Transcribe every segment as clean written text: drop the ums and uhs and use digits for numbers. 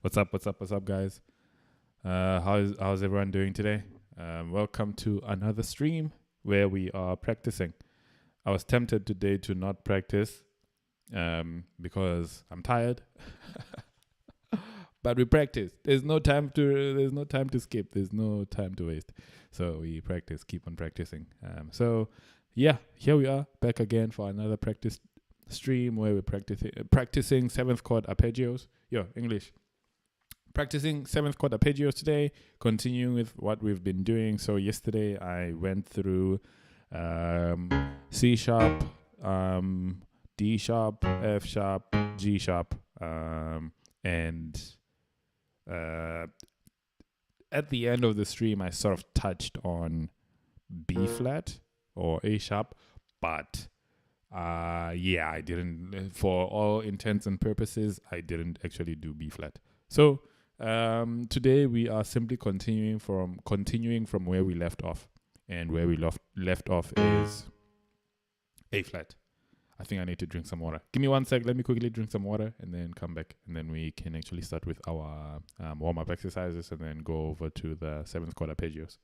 What's up? What's up, guys? How's everyone doing today? Welcome to another stream where we are practicing. I was tempted today to not practice because I'm tired, but we practice. There's no time to skip. There's no time to waste. So we practice. Keep on practicing. Yeah, here we are back again for another practice stream where we're practicing 7th chord arpeggios. English. Practicing 7th chord arpeggios today, continuing with what we've been doing. So yesterday I went through C sharp, D sharp, F sharp, G sharp, and at the end of the stream I sort of touched on B flat or A sharp, but I didn't, for all intents and purposes, I didn't actually do B flat. So today we are simply continuing from where we left off, and where we left off is A flat. I think I need to drink some water. Give me 1 sec. Let me quickly drink some water and then come back, and then we can actually start with our warm-up exercises and then go over to the 7th chord arpeggios.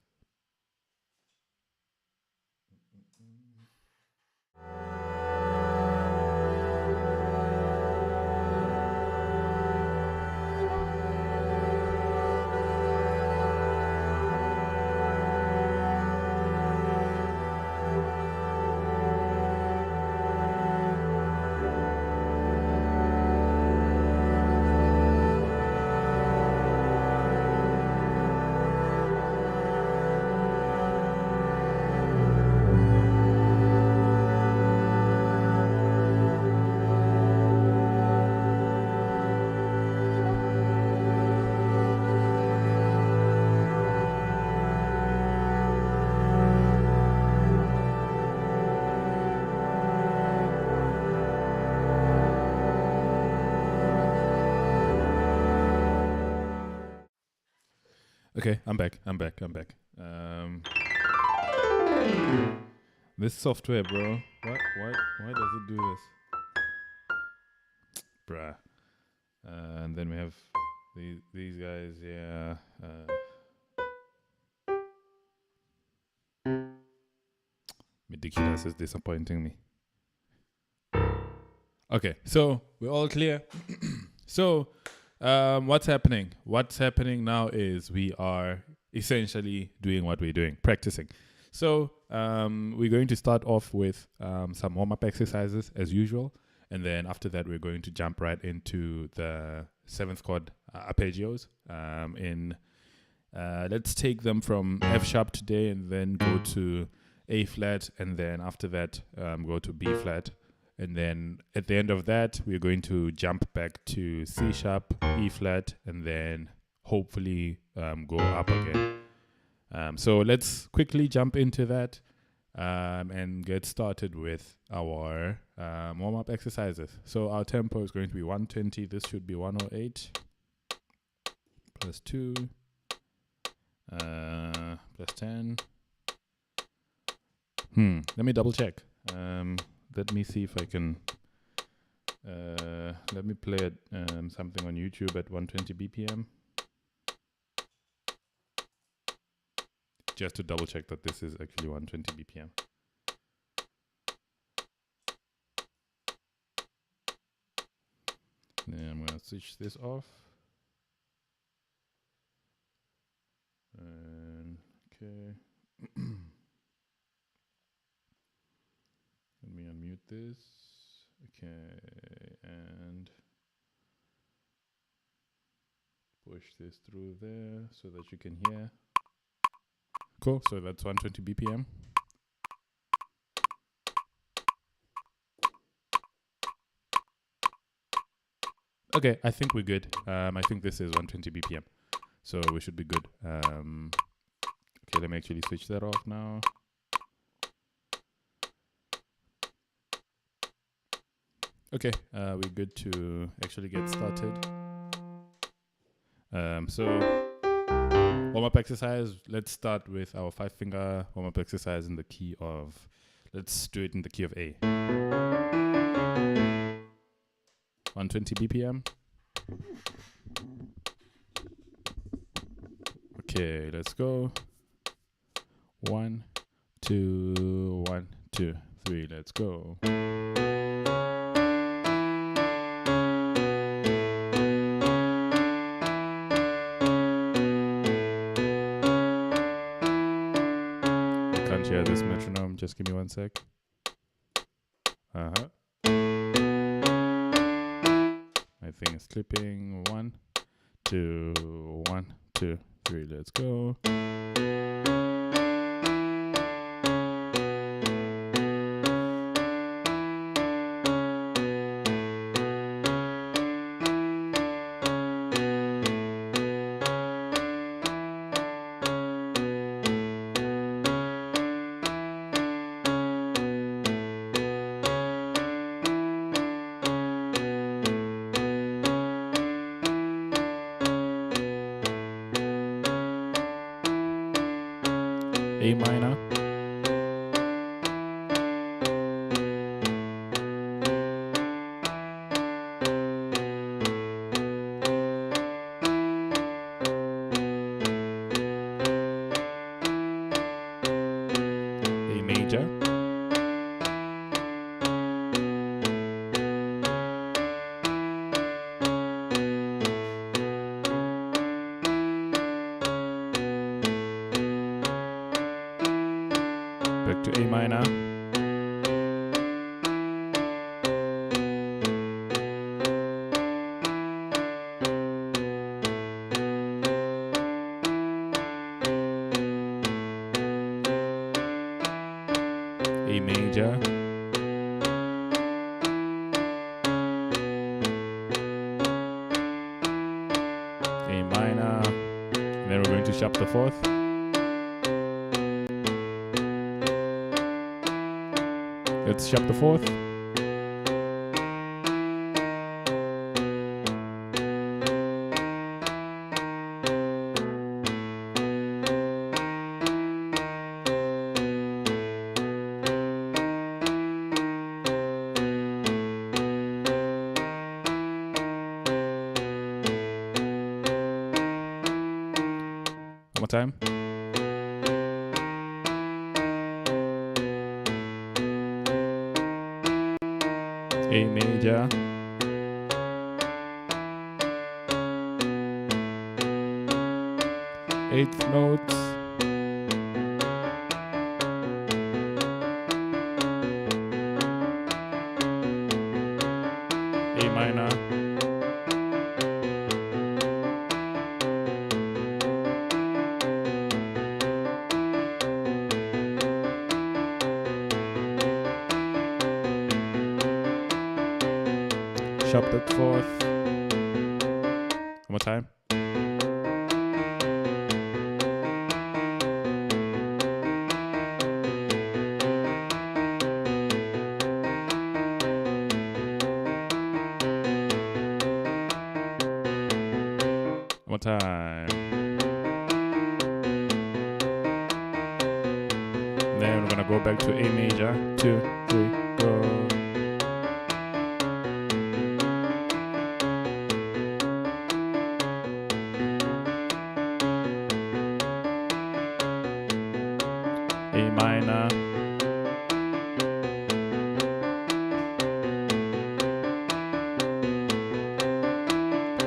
Okay, I'm back. This software, bro. Why does it do this? Bruh. And then we have these guys, yeah. Ridiculous is disappointing me. Okay, so we're all clear. So what's happening? What's happening now is we are essentially doing what we're doing, practicing. So we're going to start off with some warm-up exercises as usual, and then after that we're going to jump right into the 7th chord arpeggios. Let's take them from F sharp today, and then go to A flat, and then after that go to B flat. And then at the end of that, we're going to jump back to C sharp, E flat, and then hopefully go up again. So let's quickly jump into that and get started with our warm-up exercises. So our tempo is going to be 120. This should be 108 plus 2 plus 10. Let me double check. Let me see if I can, let me play it, something on YouTube at 120 BPM. Just to double check that this is actually 120 BPM. Then I'm going to switch this off. Okay. Let me unmute this. Okay, and push this through there so that you can hear. Cool, so that's 120 BPM. Okay, I think we're good. I think this is 120 BPM, so we should be good. Okay, let me actually switch that off now. Okay, we're good to actually get started. So warm-up exercise. Let's start with our 5-finger warm-up exercise in the key of, let's do it in the key of A. 120 BPM. Okay, let's go. 1, 2, 1, 2, 3. Let's go. I can't hear this metronome. Just give me 1 sec. My thing is clipping. 1, 2, 1, 2, 3. Let's go. A minor, A major, back to A minor, A major, A minor, and then we're going to sharp the 4th. Let's sharp the 4th. One more time. A major, eighth notes, A minor, sharp that 4th. One more time. One more time. And then we're gonna go back to A major. 2, 3, go. A minor,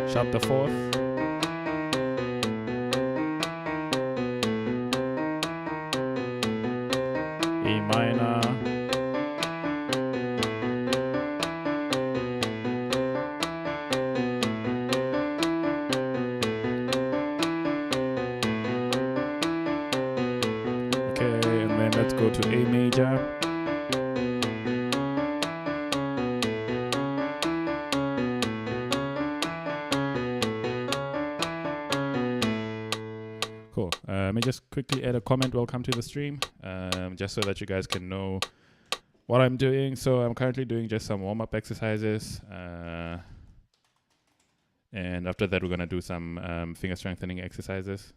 sharp the 4th, A minor, okay, and then let's go to A major. Cool. Let me just quickly add a comment. Welcome to the stream, just so that you guys can know what I'm doing. So I'm currently doing just some warm-up exercises, and after that we're gonna do some finger strengthening exercises.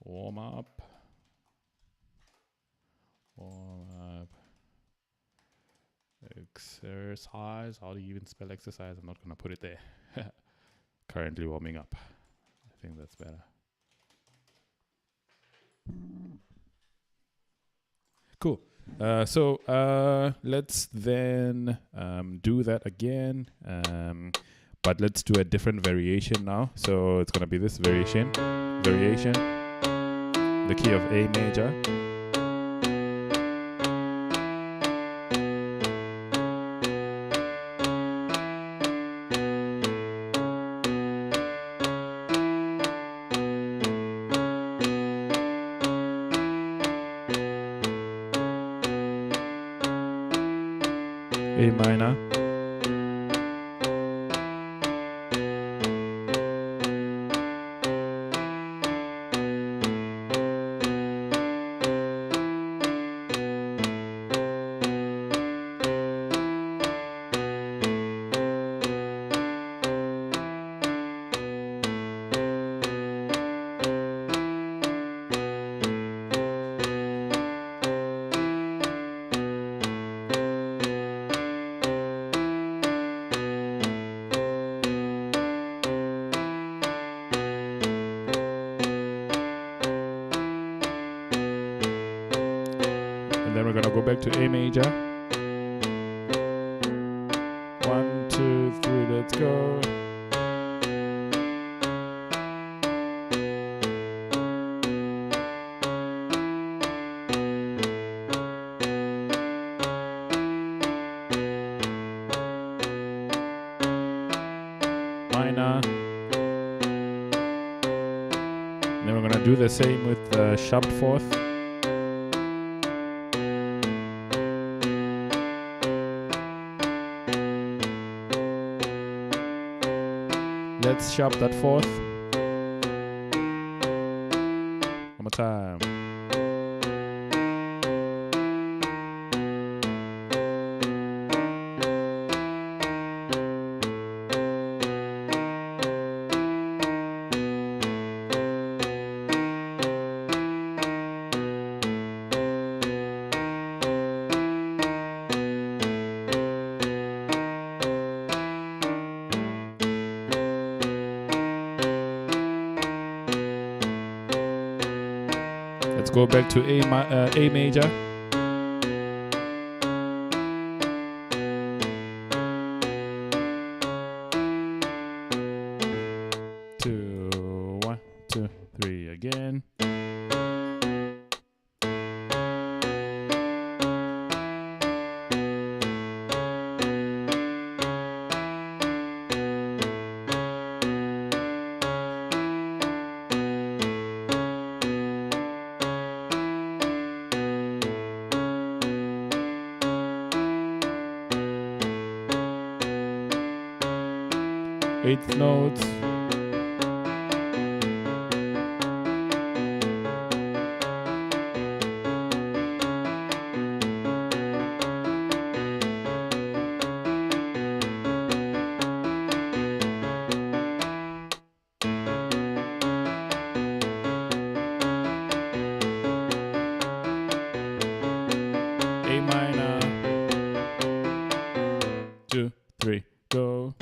Warm up. Exercise. How do you even spell exercise? I'm not gonna put it there. currently warming up. I think that's better. Cool. So let's then do that again. But let's do a different variation now. So it's gonna be this variation, the key of A major. A minor. Then we're gonna go back to A major. 1, 2, 3, let's go. Minor. And then we're gonna do the same with the sharp fourth. Let's sharp that fourth. One more time. Let's go back to A major. Two, 1, 2, 3 again. Eighth note. A minor. 2, 3, go.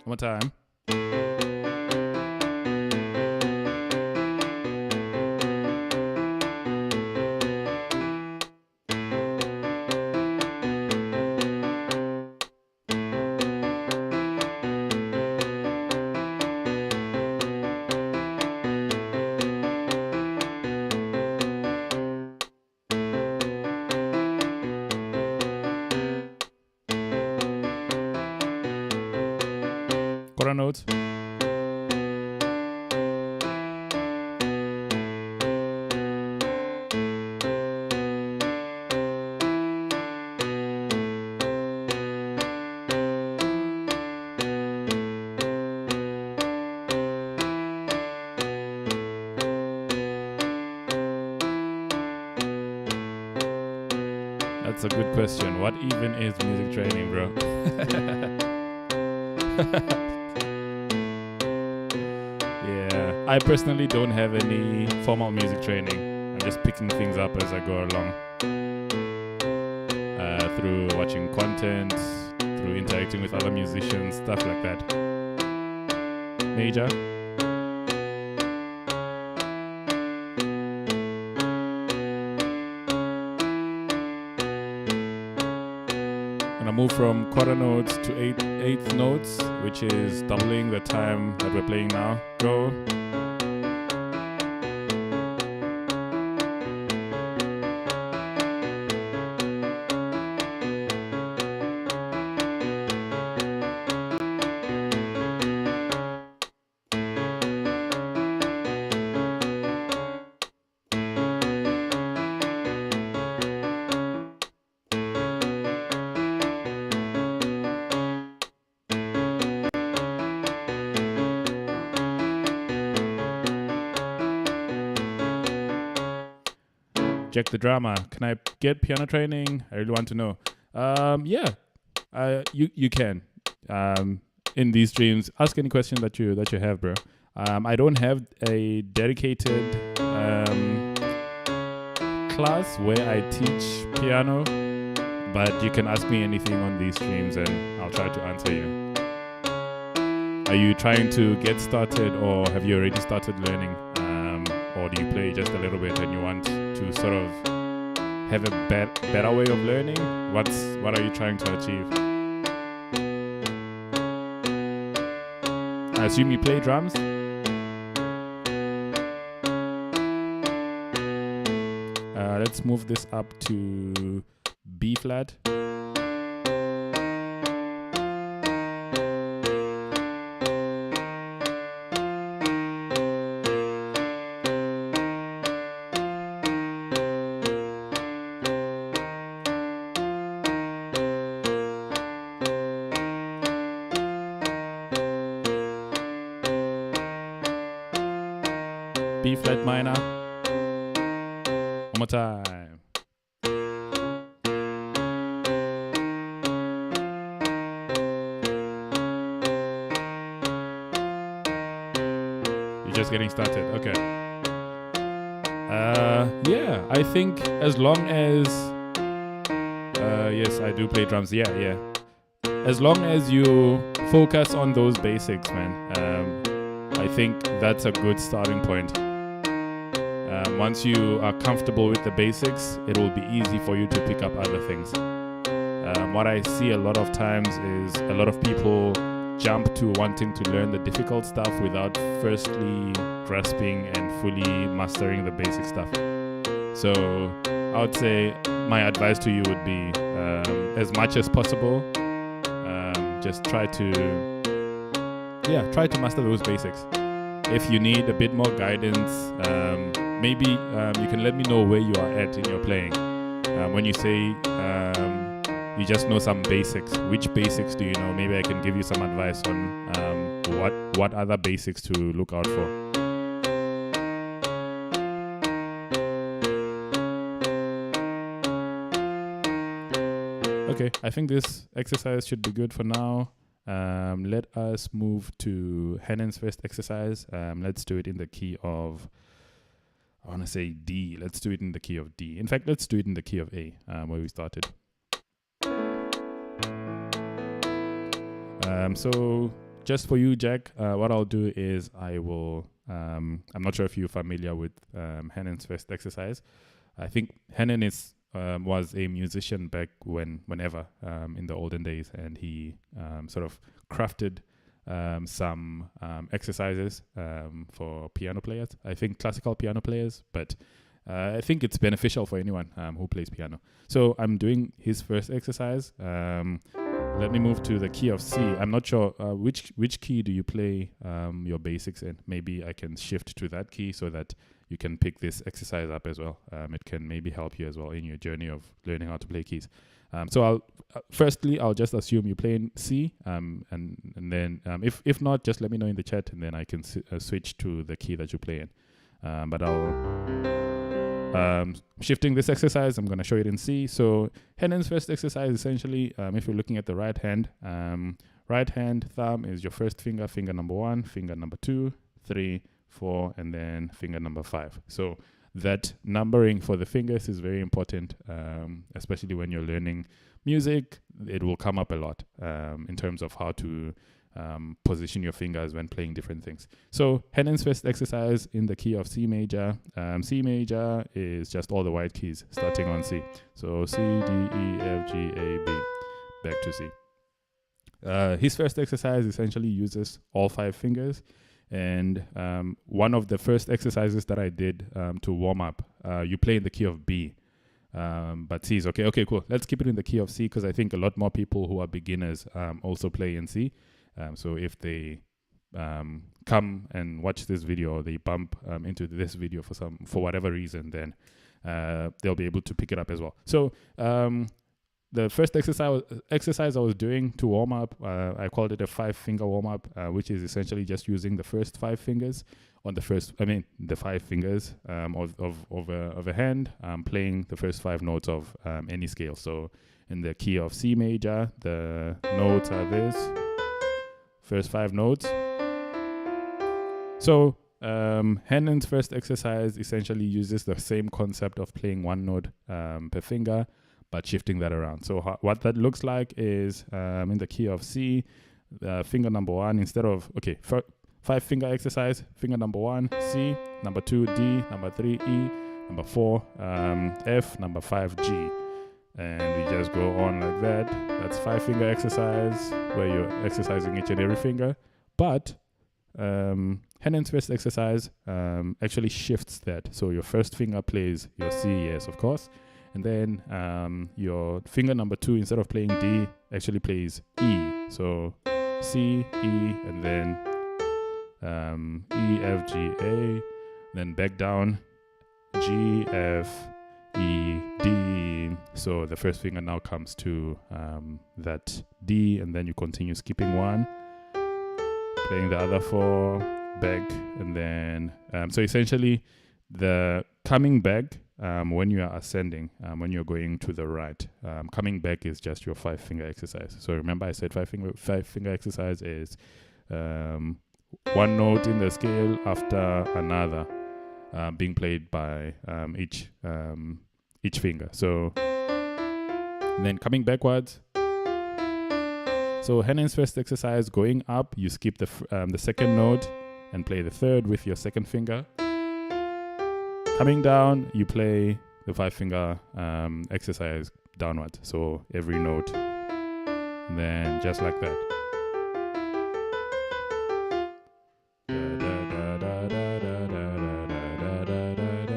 One more time. Quarter note. That's a good question. What even is music training, bro? Yeah, I personally don't have any formal music training. I'm just picking things up as I go along. Through watching content, through interacting with other musicians, stuff like that. Major. And I move from quarter notes to eighth notes, which is doubling the time that we're playing now. Go. Check the drama. Can I get piano training? I really want to know. Yeah, you can. In these streams, ask any question that you have, bro. I don't have a dedicated class where I teach piano, but you can ask me anything on these streams and I'll try to answer you. Are you trying to get started, or have you already started learning? Or do you play just a little bit and you want to sort of have a better way of learning? What are you trying to achieve? I assume you play drums? Let's move this up to B flat. B flat minor. One more time. You're just getting started. Okay. Yeah, I think as long as yes, I do play drums. Yeah. As long as you focus on those basics, man. I think that's a good starting point. Once you are comfortable with the basics, it will be easy for you to pick up other things. What I see a lot of times is a lot of people jump to wanting to learn the difficult stuff without firstly grasping and fully mastering the basic stuff. So I would say my advice to you would be, as much as possible, just try to master those basics. If you need a bit more guidance, maybe you can let me know where you are at in your playing. When you say you just know some basics, which basics do you know? Maybe I can give you some advice on what other basics to look out for. Okay, I think this exercise should be good for now. Let us move to Hannon's first exercise. Let's do it in the key of, I want to say D. Let's do it in the key of D. In fact, let's do it in the key of A, where we started. So just for you, Jack, what I'll do is I will, I'm not sure if you're familiar with Hannon's first exercise. I think Hannon was a musician back whenever in the olden days, and he sort of crafted some exercises for piano players. I think classical piano players, but I think it's beneficial for anyone who plays piano. So I'm doing his first exercise. Let me move to the key of C. I'm not sure which key do you play your basics in. Maybe I can shift to that key so that you can pick this exercise up as well. It can maybe help you as well in your journey of learning how to play keys. So I'll just assume you play in C, and then if not, just let me know in the chat, and then I can switch to the key that you play in. But I'll shifting this exercise, I'm going to show it in C. So Hannon's first exercise, essentially, if you're looking at the right hand thumb is your first finger, finger number 1, finger number 2, 3, 4, and then finger number 5. So that numbering for the fingers is very important, especially when you're learning music. it will come up a lot in terms of how to position your fingers when playing different things. So Hennen's first exercise in the key of C major. C major is just all the white keys starting on C. So C, D, E, F, G, A, B, back to C. His first exercise essentially uses all 5 fingers. And one of the first exercises that I did to warm up, you play in the key of B. But C is okay. Okay, cool. Let's keep it in the key of C because I think a lot more people who are beginners also play in C. So if they come and watch this video, or they bump into this video for whatever reason, then they'll be able to pick it up as well. So the first exercise I was doing to warm up, I called it a 5-finger warm up, which is essentially just using the first 5 fingers on the 5 fingers of a hand, playing the first 5 notes of any scale. So in the key of C major, the notes are this, first 5 notes. So Hennen's first exercise essentially uses the same concept of playing 1 note per finger, but shifting that around. So what that looks like is in the key of C, finger number 1, instead of, 5-finger exercise, finger number 1, C, number 2, D, number 3, E, number 4, F, number 5, G. And we just go on like that. That's 5-finger exercise where you're exercising each and every finger. But Hennen's first exercise actually shifts that. So your first finger plays your C, yes, of course. And then your finger number 2, instead of playing D, actually plays E. So C, E, and then E, F, G, A. Then back down, G, F, E, D. So the first finger now comes to that D, and then you continue skipping 1, playing the other 4, back, and then so essentially the coming back when you are ascending, when you're going to the right, coming back is just your 5-finger exercise. So remember I said 5-finger exercise is 1 note in the scale after another, being played by each finger. So then coming backwards. So Hennen's first exercise, going up, you skip the second note and play the 3rd with your 2nd finger. Coming down, you play the 5-finger exercise downwards. So every note, and then just like that.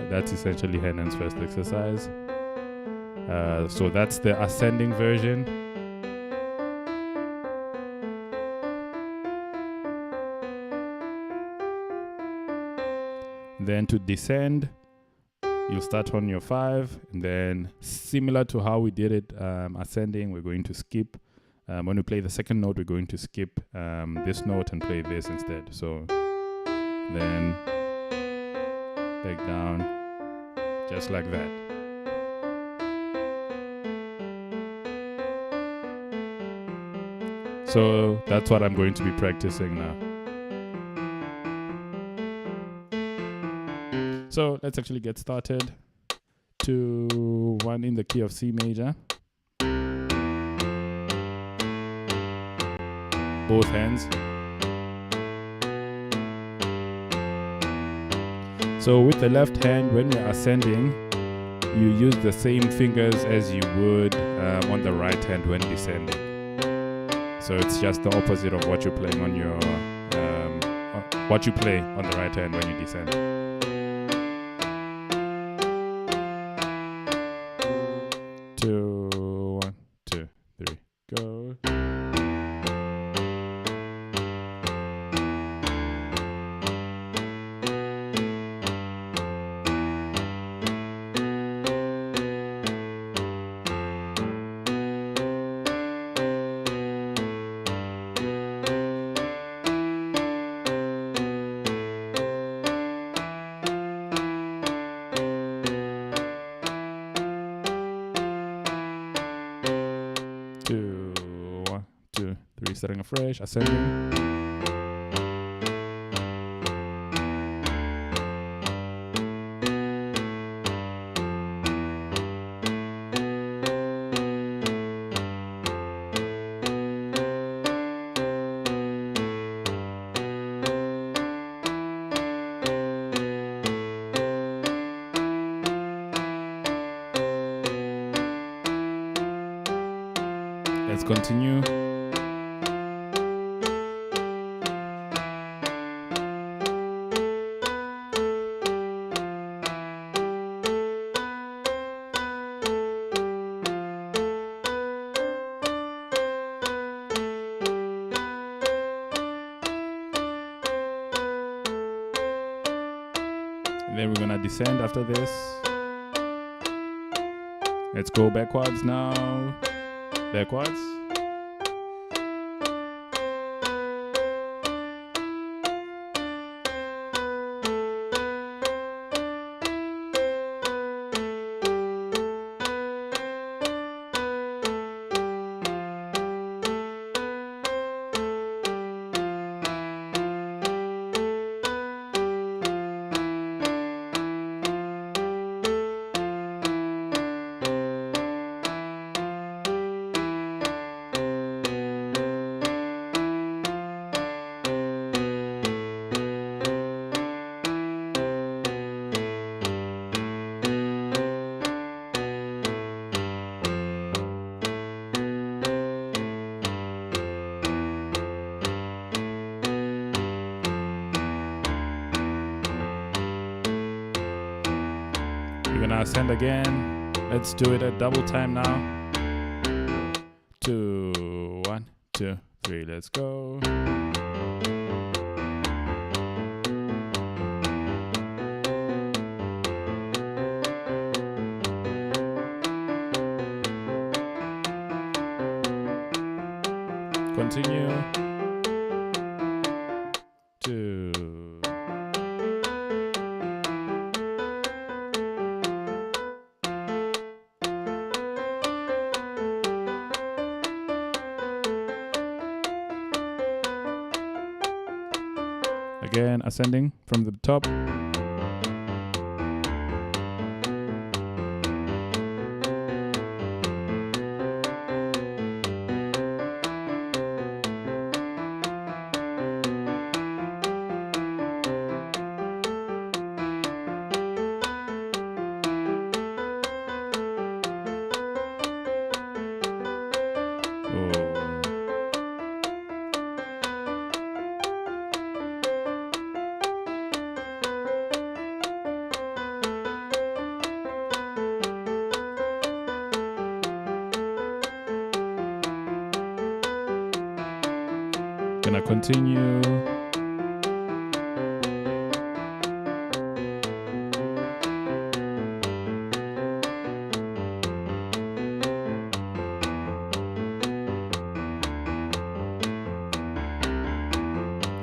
That's essentially Hennen's first exercise. So that's the ascending version. Then to descend, you'll start on your 5, and then similar to how we did it ascending, we're going to skip. When we play the 2nd note, we're going to skip this note and play this instead. So then back down, just like that. So that's what I'm going to be practicing now. So let's actually get started. 2, 1 in the key of C major. Both hands. So with the left hand, when you're ascending, you use the same fingers as you would on the right hand when descending. So it's just the opposite of what you're playing on your what you play on the right hand when you descend. Starting afresh, ascending. Let's continue. And then we're gonna descend after this. Let's go backwards now. Backwards. We're gonna ascend again. Let's do it at double time now. 2, 1, 2, 3. Let's go. Continue. 2. Again, ascending from the top. Gonna continue.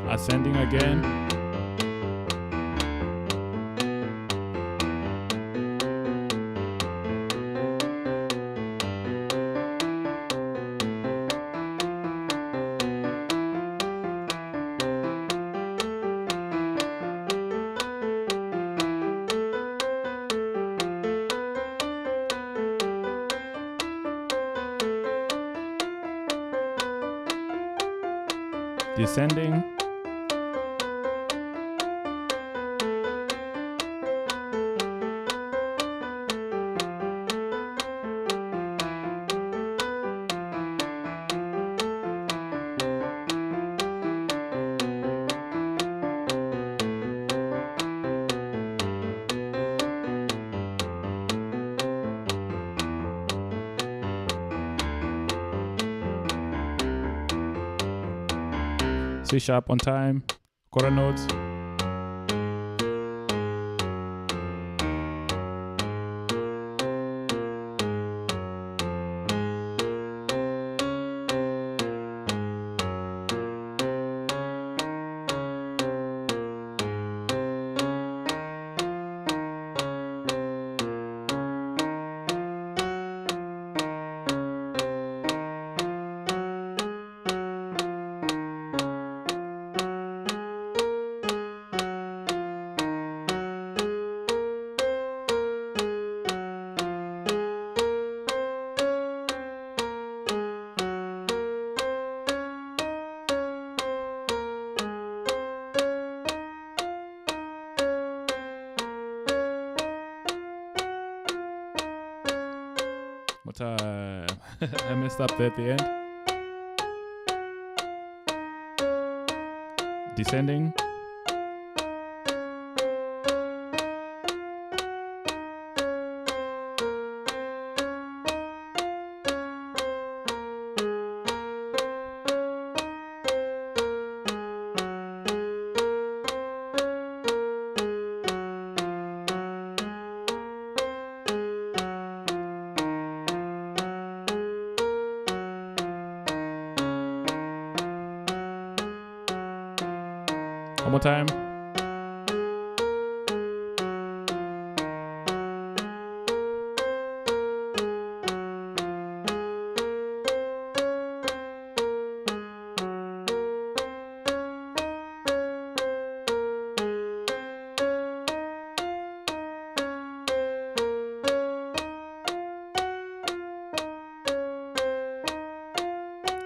Ascending again. Descending. C sharp on time, quarter notes. I messed up there at the end. Descending. One more time.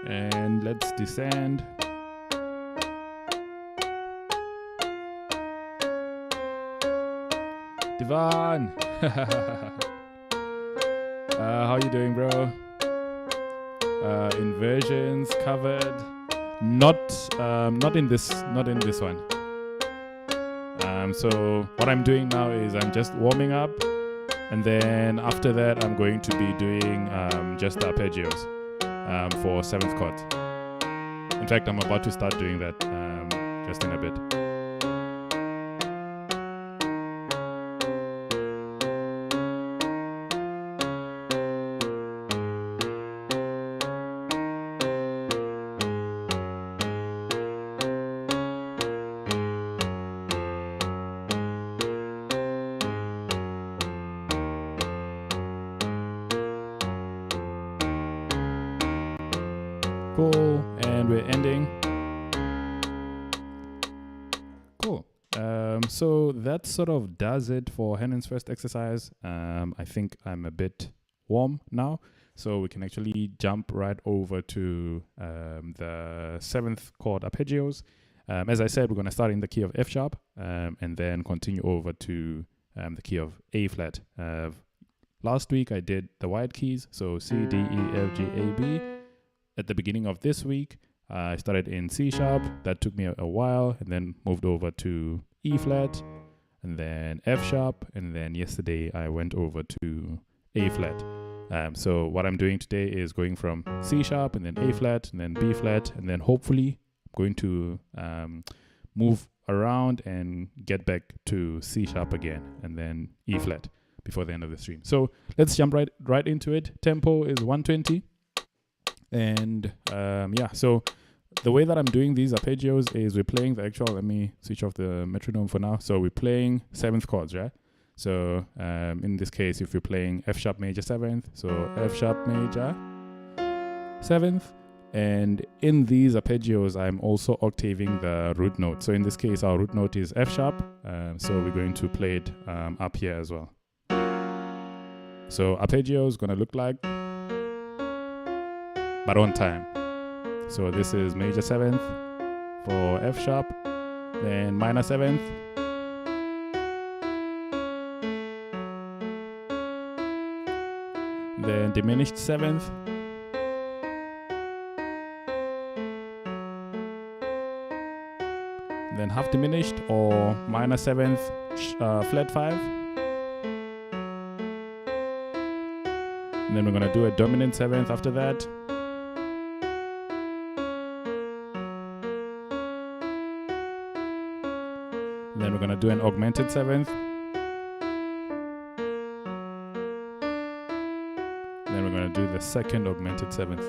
And let's descend. Divan! How you doing, bro? Inversions covered. Not in this one. So what I'm doing now is I'm just warming up, and then after that I'm going to be doing just the arpeggios for 7th chord. In fact, I'm about to start doing that just in a bit. Cool, and we're ending. Cool. So that sort of does it for Hennon's first exercise. I think I'm a bit warm now, so we can actually jump right over to the 7th chord arpeggios. As I said, we're going to start in the key of F sharp and then continue over to the key of A flat. Last week I did the wide keys, so C, D, E, F, G, A, B. At the beginning of this week, I started in C sharp. That took me a while, and then moved over to E flat, and then F sharp, and then yesterday I went over to A flat. So what I'm doing today is going from C sharp, and then A flat, and then B flat, and then hopefully I'm going to move around and get back to C sharp again, and then E flat before the end of the stream. So let's jump right into it. Tempo is 120. And yeah, so the way that I'm doing these arpeggios is we're playing the actual, let me switch off the metronome for now. So we're playing 7th chords, right? So in this case, if you're playing F sharp major 7th, so F sharp major 7th. And in these arpeggios, I'm also octaving the root note. So in this case, our root note is F sharp. So we're going to play it up here as well. So arpeggio is going to look like, but on time. So this is major 7th for F sharp, then minor 7th, then diminished 7th, then half diminished or minor 7th flat 5, and then we're going to do a dominant 7th after that. Then we're going to do an augmented 7th. Then we're going to do the second augmented 7th.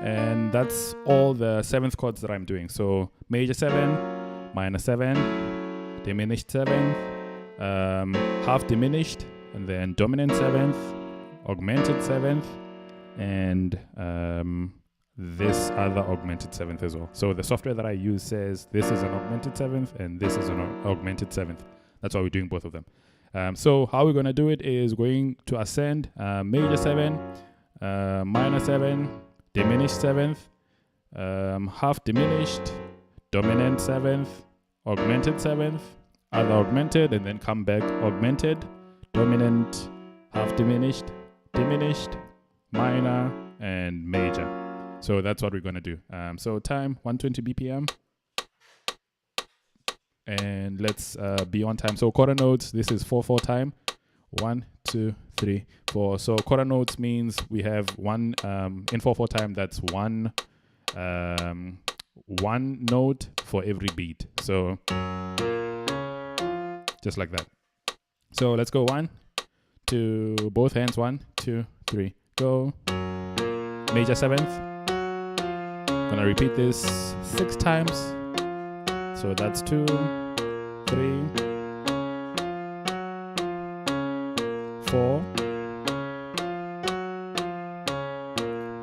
And that's all the 7th chords that I'm doing. So major 7, minor 7, diminished 7th, half diminished, and then dominant 7th, augmented 7th, and this other augmented 7th as well. So the software that I use says this is an augmented 7th and this is an augmented 7th. That's why we're doing both of them. So how we're going to do it is going to ascend major 7, minor 7, diminished 7th, half diminished, dominant 7th, augmented 7th, other augmented, and then come back augmented, dominant, half diminished, diminished, minor, and major. So that's what we're going to do. So time 120 BPM. And let's be on time. So quarter notes, this is 4/4 time. 1, 2, 3, 4. So quarter notes means we have one in 4/4 time. That's one note for every beat. So just like that. So let's go 1, 2, both hands. 1, 2, 3, go. Major 7th. Gonna repeat this 6 times. So that's 2, 3, 4,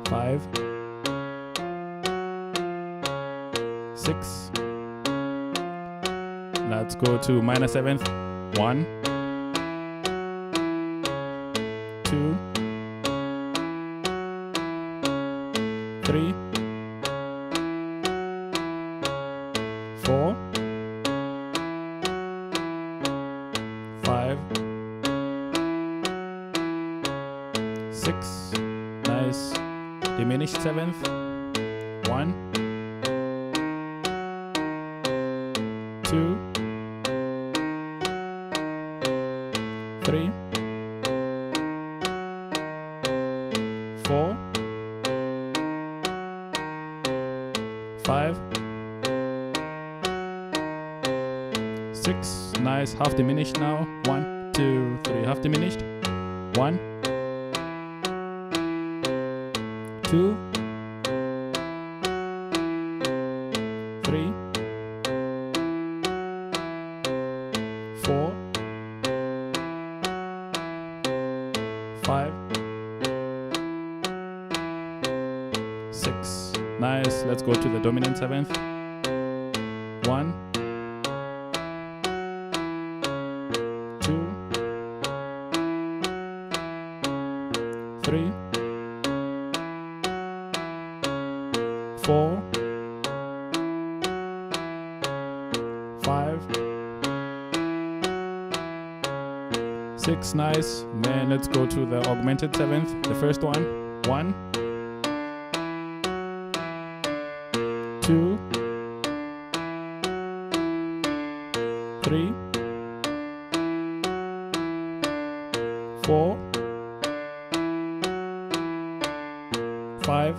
5, 6. Let's go to minor 7th. 1, 2, 3, 4, 5, 6. Nice. Diminished 7th. 1, 2, 3, 4, 5, 6. Nice. Half diminished now. 1, 2, 3. Half diminished. 1, 2, 3, 4, 5, 6. Nice. Let's go to the dominant 7th. 1, 2, 3, 4, 5, 6. Nice. Man, let's go to the augmented 7th. The first one. 1, 2, 3, 4, 5,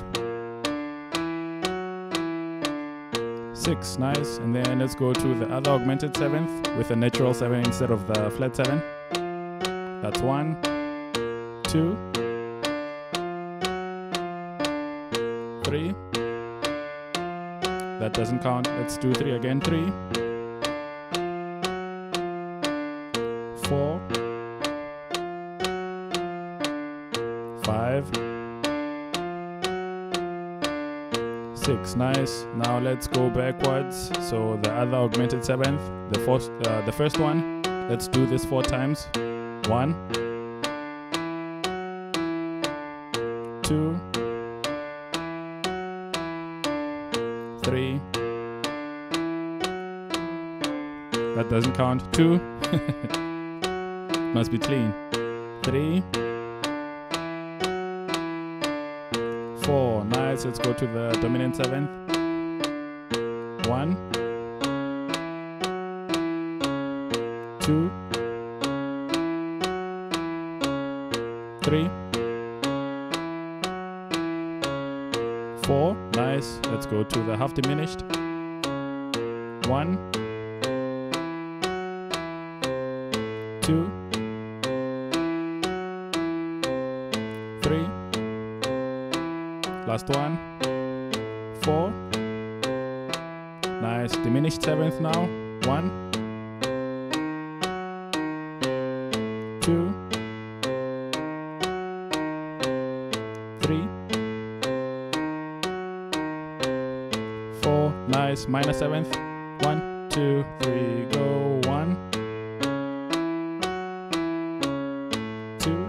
6. Nice. And then let's go to the other augmented 7th with a natural 7 instead of the flat 7. That's 1, 2, 3. That doesn't count. Let's do 3 again. 3, 4, 5, 6. Nice. Now let's go backwards. So the other augmented 7th, the first one. Let's do this 4 times. 1, 2, 3. That doesn't count. 2. Must be clean. 3, 4. Nice. Let's go to the dominant 7th. 1, 2, 3, 4. Nice. Let's go to the half diminished. 1, 2, 3. Last one. 4. Nice. Diminished 7th now. 1, 2, 3, 4. Nice. Minor 7th. 1, 2, 3, go. 1, 2,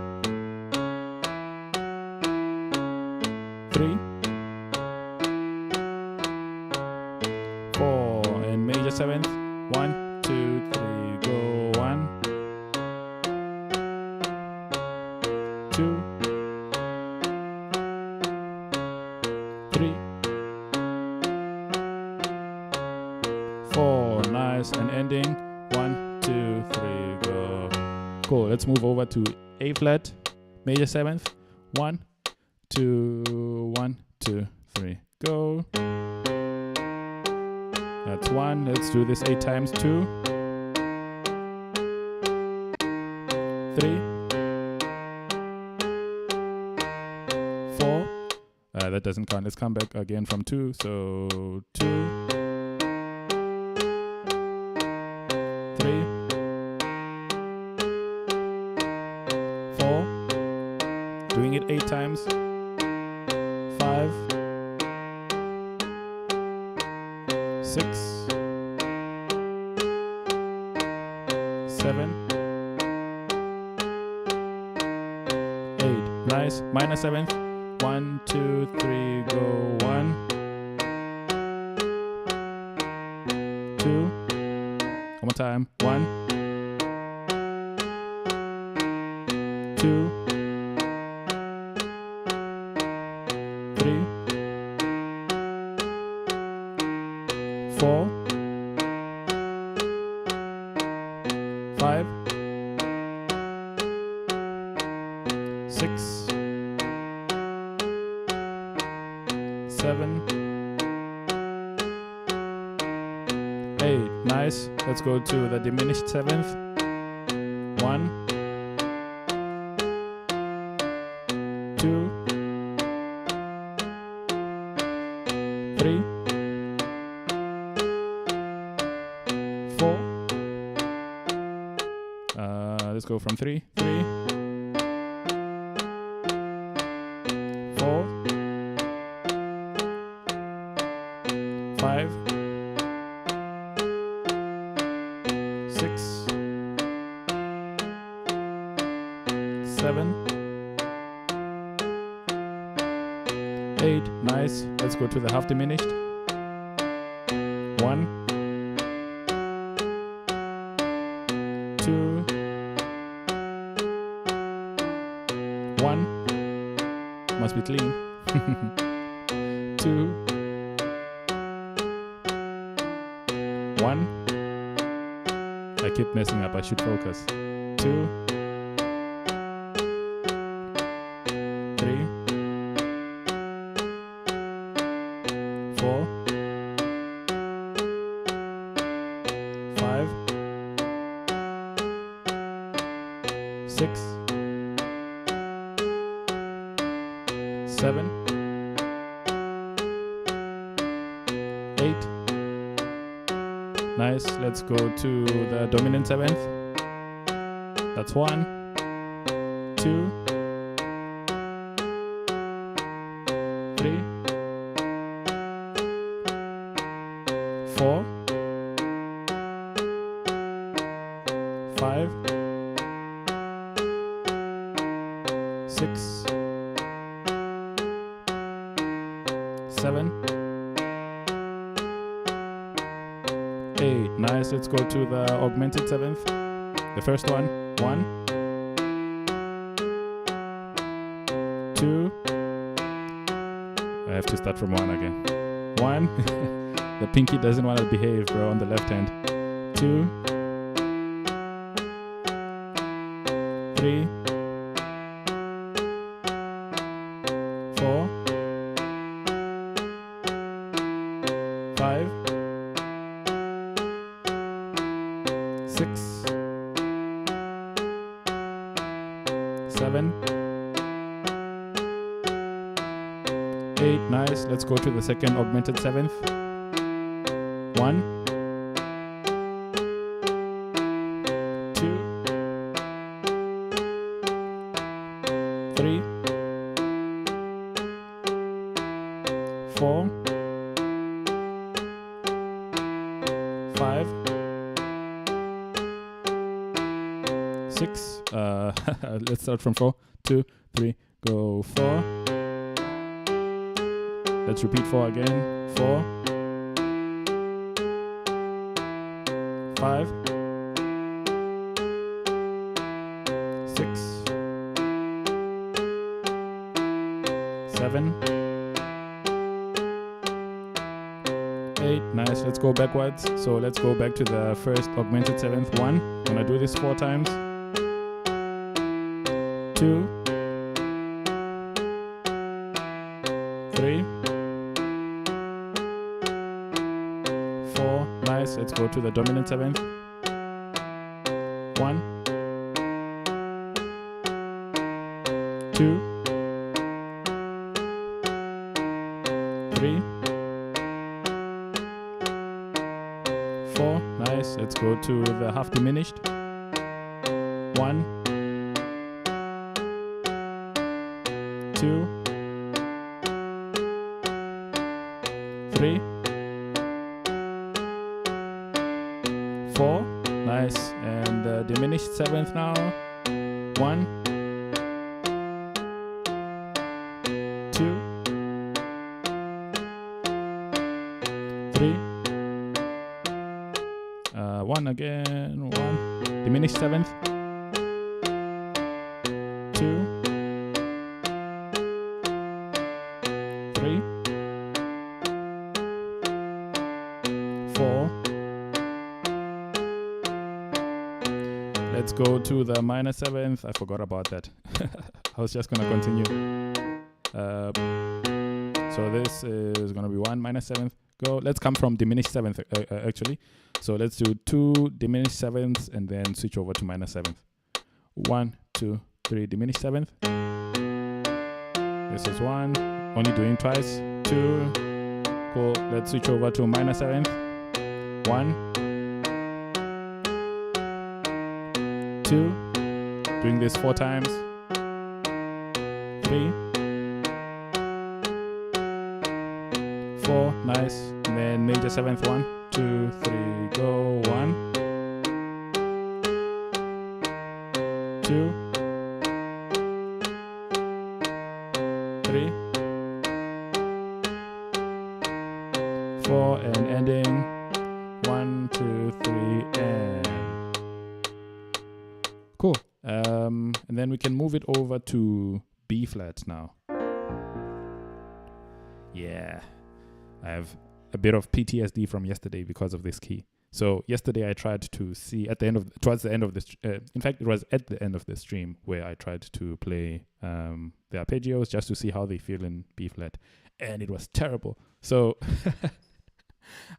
3, 4. And major 7th. 1, 2, 3, 2, 3, 4. Nice. And ending. 1, 2, 3, go. Cool. Let's move over to A flat, major 7th. 1, 2, 1, 2, 3, go. That's 1. Let's do this 8 times. 2, 3, 4. That doesn't count. Let's come back again from 2. So 2, 3, 4. Doing it 8 times. 5, 6, 7, 8. Nice. Minor 7th. 1, 2, 3, go. 1, 2. One more time. 1, 2, 3, 4, 5, 6, 7, 8. Nice. Let's go to the diminished 7th. 1, 2, 3, 4. Let's go from 3, 3, 4, 5, 6, 7, 8. Nice. Let's go to the half diminished. 1, 2, 1. Must be clean. 2, 1. I keep messing up. I should focus. 2, 3, 4, 5, 6, 7, 8. Nice. Let's go to the dominant 7th. That's 1, 2, 3, 4, 5, 6, 7, 8. Nice. Let's go to the augmented 7th. The first one. 1, 2. I have to start from 1 again. 1. The pinky doesn't want to behave, bro, on the left hand. 2, 3, 4, 5, 6, 7, 8. Nice. Let's go to the second augmented 7th. 1, 2, 3, 4, 5, 6. Let's start from 4. 2, 3, go. 4. Let's repeat 4 again. 4, 5, 6, 7, 8, nice. Let's go backwards. So let's go back to the first augmented 7th. 1, I'm gonna do this 4 times. 2, 3, 4, nice. Let's go to the dominant 7th. 1, 2, 3, 4, nice. Let's go to the half diminished. 1, 2, 3, 4, nice. And the diminished 7th now. 1, 2, 3, 1 again, 1, diminished 7th, 2, 3, 4. Let's go to the minor 7th. I forgot about that. I was just gonna continue. So this is gonna be 1 minor 7th. Go. Let's come from diminished 7th actually. So let's do 2 diminished 7ths and then switch over to minor 7th. 1, 2, 3 diminished 7th. This is 1. Only doing twice. 2. Cool. Let's switch over to minor 7th. 1, 2. Doing this 4 times. 3, 4, nice. And then major 7th. 1, 2, 3, go. 1, 2, 3, 4, and ending. 1, 2, 3, and cool. And then we can move it over to B flat now. Yeah, I have a bit of PTSD from yesterday because of this key. So yesterday I tried to see towards the end of this. In fact, it was at the end of the stream where I tried to play the arpeggios just to see how they feel in B flat, and it was terrible. So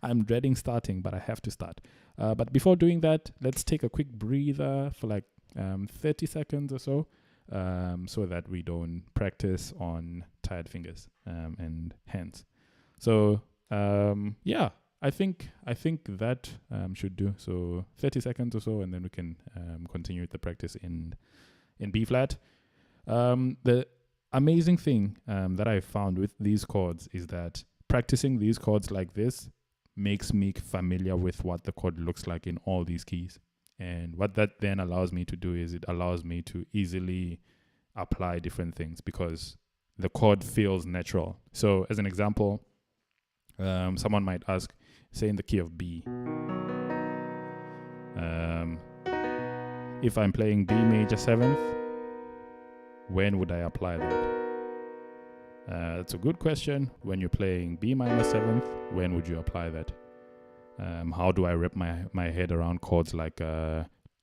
I'm dreading starting, but I have to start. But before doing that, let's take a quick breather for like 30 seconds or so that we don't practice on tired fingers and hands. So yeah, I think that should do. So 30 seconds or so, and then we can continue with the practice in B flat. The amazing thing that I found with these chords is that practicing these chords like this makes me familiar with what the chord looks like in all these keys. And what that then allows me to do is it allows me to easily apply different things because the chord feels natural. So as an example, someone might ask, say in the key of B, if I'm playing B major 7th, when would I apply that? That's a good question. When you're playing B minor 7th, when would you apply that? How do I wrap my head around chords like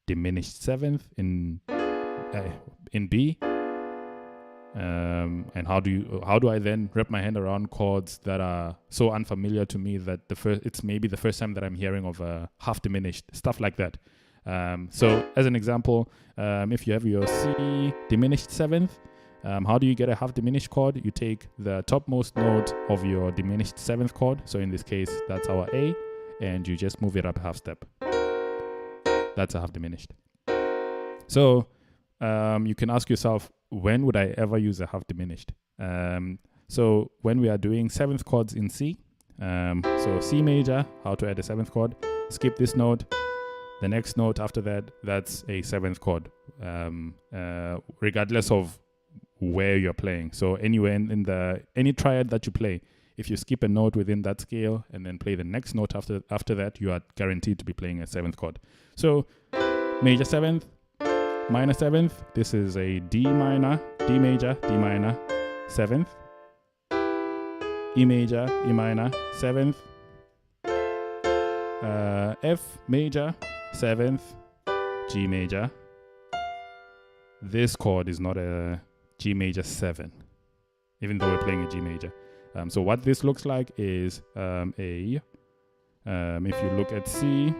diminished 7th in B? And how do I then wrap my hand around chords that are so unfamiliar to me that it's maybe the first time that I'm hearing of a half diminished, stuff like that. So as an example, if you have your C diminished 7th, how do you get a half diminished chord? You take the topmost note of your diminished 7th chord. So in this case, that's our A, and you just move it up a half step. That's a half diminished. So you can ask yourself, when would I ever use a half diminished? So when we are doing 7th chords in C, so C major, how to add a 7th chord, skip this note. The next note after that, that's a 7th chord, regardless of where you're playing. So anywhere in any triad that you play, if you skip a note within that scale and then play the next note after that, you are guaranteed to be playing a 7th chord. So major 7th, minor 7th, this is a D minor, D major, D minor, 7th, E major, E minor, 7th, F major, 7th, G major. This chord is not a G major 7, even though we're playing a G major. So what this looks like is if you look at C,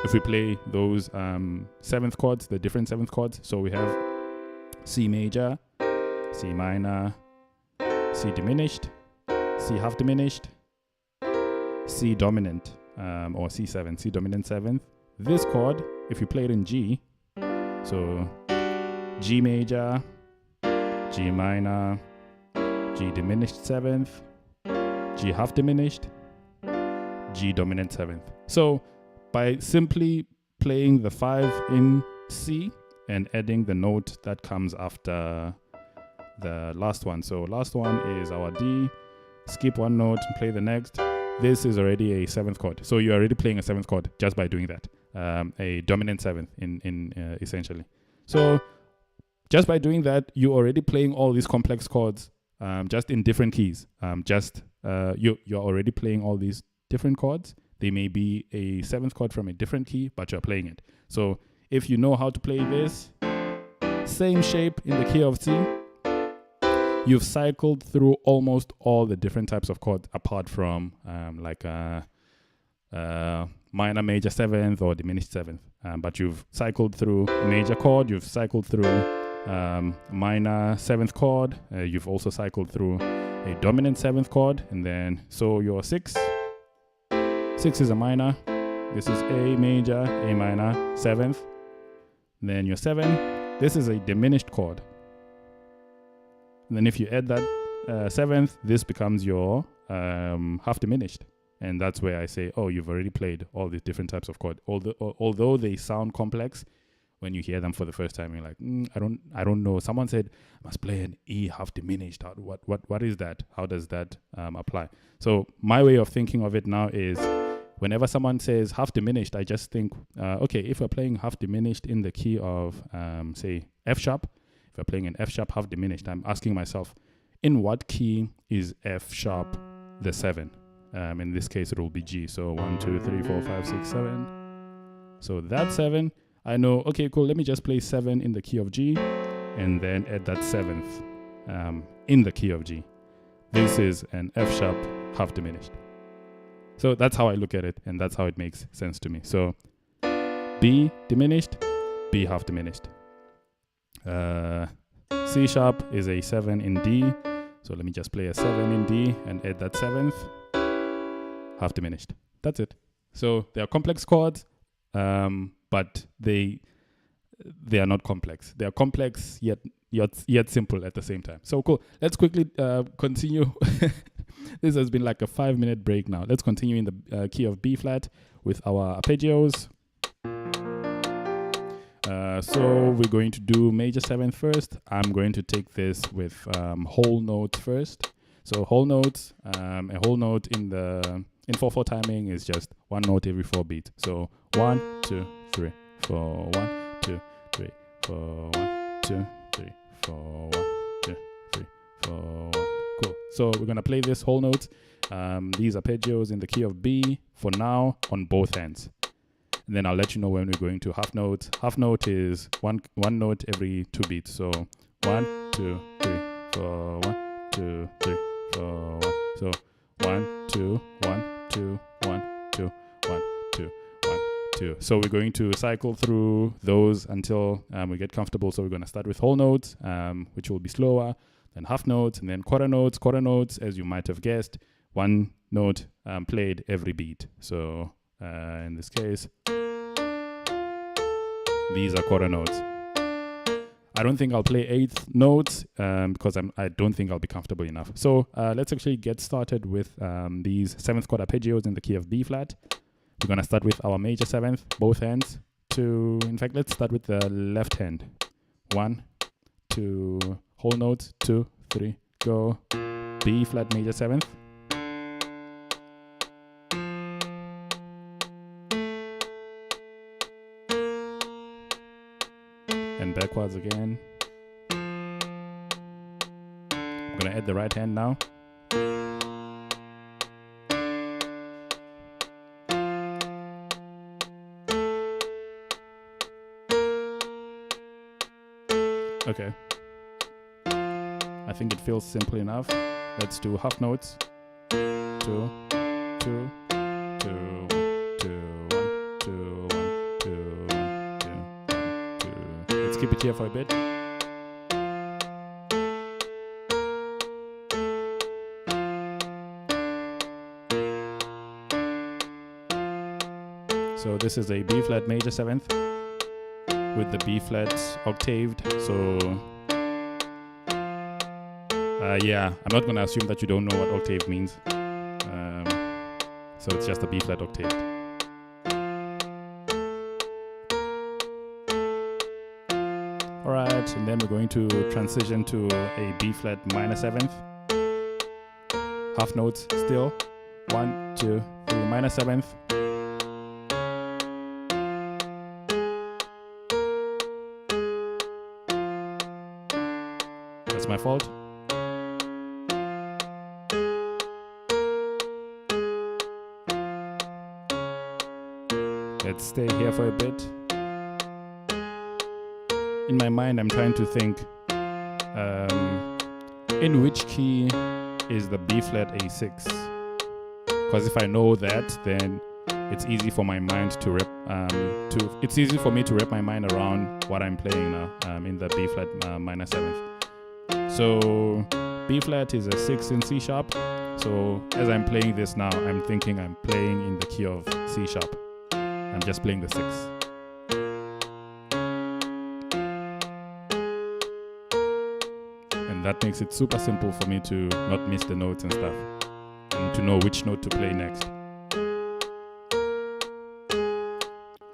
if we play those 7th chords, the different 7th chords, so we have C major, C minor, C diminished, C half diminished, C dominant, or C7, C dominant 7th. This chord, if you play it in G, so G major, G minor, G diminished 7th, G half diminished, G dominant 7th. So by simply playing the 5 in C and adding the note that comes after the last one. So last one is our D, skip one note and play the next. This is already a 7th chord. So you're already playing a 7th chord just by doing that. A dominant 7th in essentially. So just by doing that, you're already playing all these complex chords just in different keys. You're already playing all these different chords. They may be a 7th chord from a different key, but you're playing it. So if you know how to play this same shape in the key of C, you've cycled through almost all the different types of chords apart from minor major 7th or diminished 7th. But you've cycled through major chord, you've cycled through minor 7th chord, you've also cycled through a dominant 7th chord, and then so your 6 is a minor, this is A major, A minor, 7th, then your 7, this is a diminished chord, and then if you add that 7th, this becomes your half diminished, and that's where I say, oh, you've already played all these different types of chord. Although they sound complex, when you hear them for the first time, you're like, I don't know. Someone said I must play an E half diminished. What is that? How does that apply? So my way of thinking of it now is, whenever someone says half diminished, I just think, okay, if we're playing half diminished in the key of, say, F sharp, if we're playing an F sharp half diminished, I'm asking myself, in what key is F sharp the 7? In this case, it will be G. So 1, 2, 3, 4, 5, 6, 7. So that 7, I know, okay, cool, let me just play 7 in the key of G and then add that 7th in the key of G. This is an F sharp half diminished. So that's how I look at it, and that's how it makes sense to me. So B diminished, B half diminished. C sharp is a 7 in D. So let me just play a 7 in D and add that 7th, half diminished. That's it. So they are complex chords, but they are not complex. They are complex yet simple at the same time. So cool. Let's quickly continue. This has been like a 5-minute break now. Let's continue in the key of B flat with our arpeggios. So we're going to do major 7th first. I'm going to take this with whole notes first. So whole notes, a whole note in 4/4 timing is just one note every 4 beats. So 1, 2, 3, 4, 1, 2, 3, 4, 1, 2, 3, 4, 1, 2, 3, 4, 1. Cool. So we're gonna play this whole note. These arpeggios in the key of B for now on both hands. And then I'll let you know when we're going to half note. Half note is one note every 2 beats. So 1, 2, 3, 4, 1, 2, 3, 4, 1. So 1, 2, 1, 2, 1, 2, 1, 2, 1, 2. So we're going to cycle through those until we get comfortable. So we're going to start with whole notes, which will be slower, then half notes, and then quarter notes. Quarter notes, as you might have guessed, one note played every beat. So in this case, these are quarter notes. I don't think I'll play 8th notes because I don't think I'll be comfortable enough. So let's actually get started with these 7th chord arpeggios in the key of B flat. We're going to start with our major 7th, both hands. In fact, let's start with the left hand. 1, 2, whole notes, 2, 3, go. B flat major 7th. And backwards again. I'm gonna add the right hand now. Okay. I think it feels simple enough. Let's do half notes. 2, 2, 2, 2, 1, 2, 1, 2, 1, 2, 2. Let's keep it here for a bit. So this is a B flat major 7th with the B flat octaved. So yeah, I'm not going to assume that you don't know what octave means. So it's just a B flat octave. Alright, and then we're going to transition to a B flat minor 7th. Half notes still. 1, 2, 3, minor 7th. That's my fault. Let's stay here for a bit. In my mind, I'm trying to think in which key is the B flat A6? Because if I know that, then it's easy for my mind to it's easy for me to wrap my mind around what I'm playing now in the B flat minor 7th. So B flat is a 6 in C sharp. So as I'm playing this now, I'm thinking I'm playing in the key of C sharp. I'm just playing the 6. And that makes it super simple for me to not miss the notes and stuff, and to know which note to play next.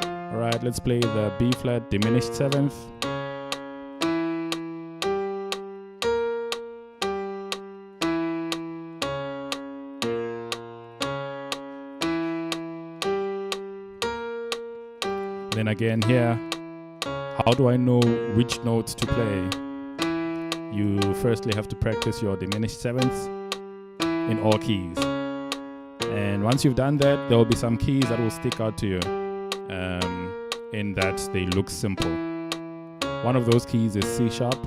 Alright, let's play the B flat diminished 7th. Then again here, how do I know which notes to play? You firstly have to practice your diminished 7ths in all keys. And once you've done that, there will be some keys that will stick out to you in that they look simple. One of those keys is C sharp,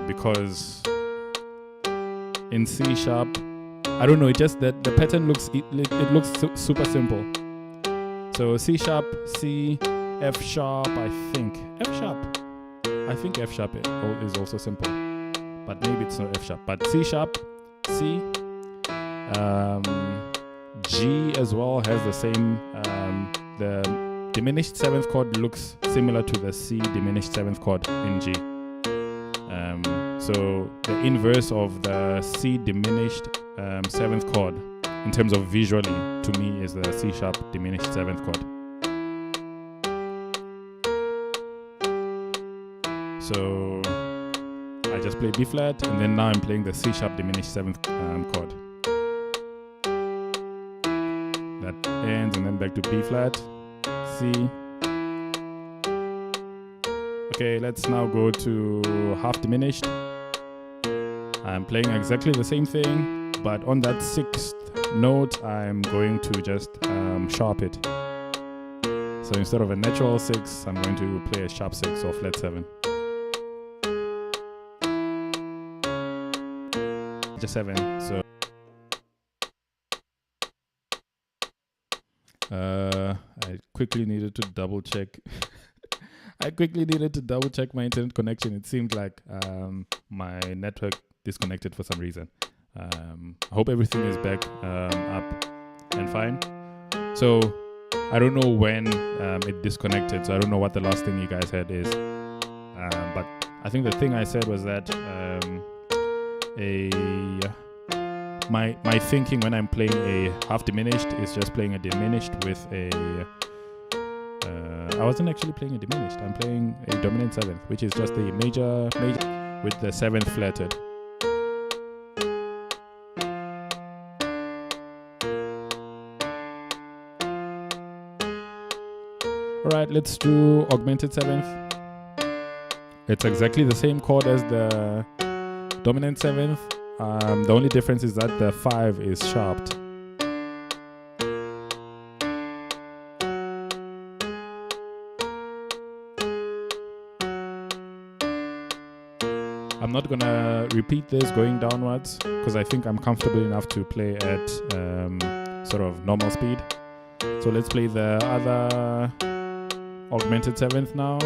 because in C sharp, I don't know, it just that the pattern looks super simple. So C sharp, C, F sharp, I think F sharp is also simple, but maybe it's not F sharp. But C sharp, C, G as well has the same. The diminished 7th chord looks similar to the C diminished 7th chord in G. So the inverse of the C diminished 7th chord in terms of visually, to me, is the C sharp diminished 7th chord. So I just play B flat, and then now I'm playing the C sharp diminished 7th chord. That ends, and then back to B flat, C. Okay, let's now go to half diminished. I'm playing exactly the same thing, but on that 6th note, I'm going to just sharp it. So instead of a natural 6, I'm going to play a sharp 6 or flat 7. Just 7. So I quickly needed to double check. My internet connection. It seemed like my network disconnected for some reason. I hope everything is back up and fine. So I don't know when it disconnected, so I don't know what the last thing you guys heard is. But I think the thing I said was that my thinking when I'm playing a half diminished is just playing a diminished with a I wasn't actually playing a diminished. I'm playing a dominant 7th, which is just a major with the 7th flatted. Alright, let's do augmented 7th. It's exactly the same chord as the dominant 7th. The only difference is that the 5 is sharped. I'm not gonna repeat this going downwards because I think I'm comfortable enough to play at sort of normal speed. So let's play the other augmented 7th now.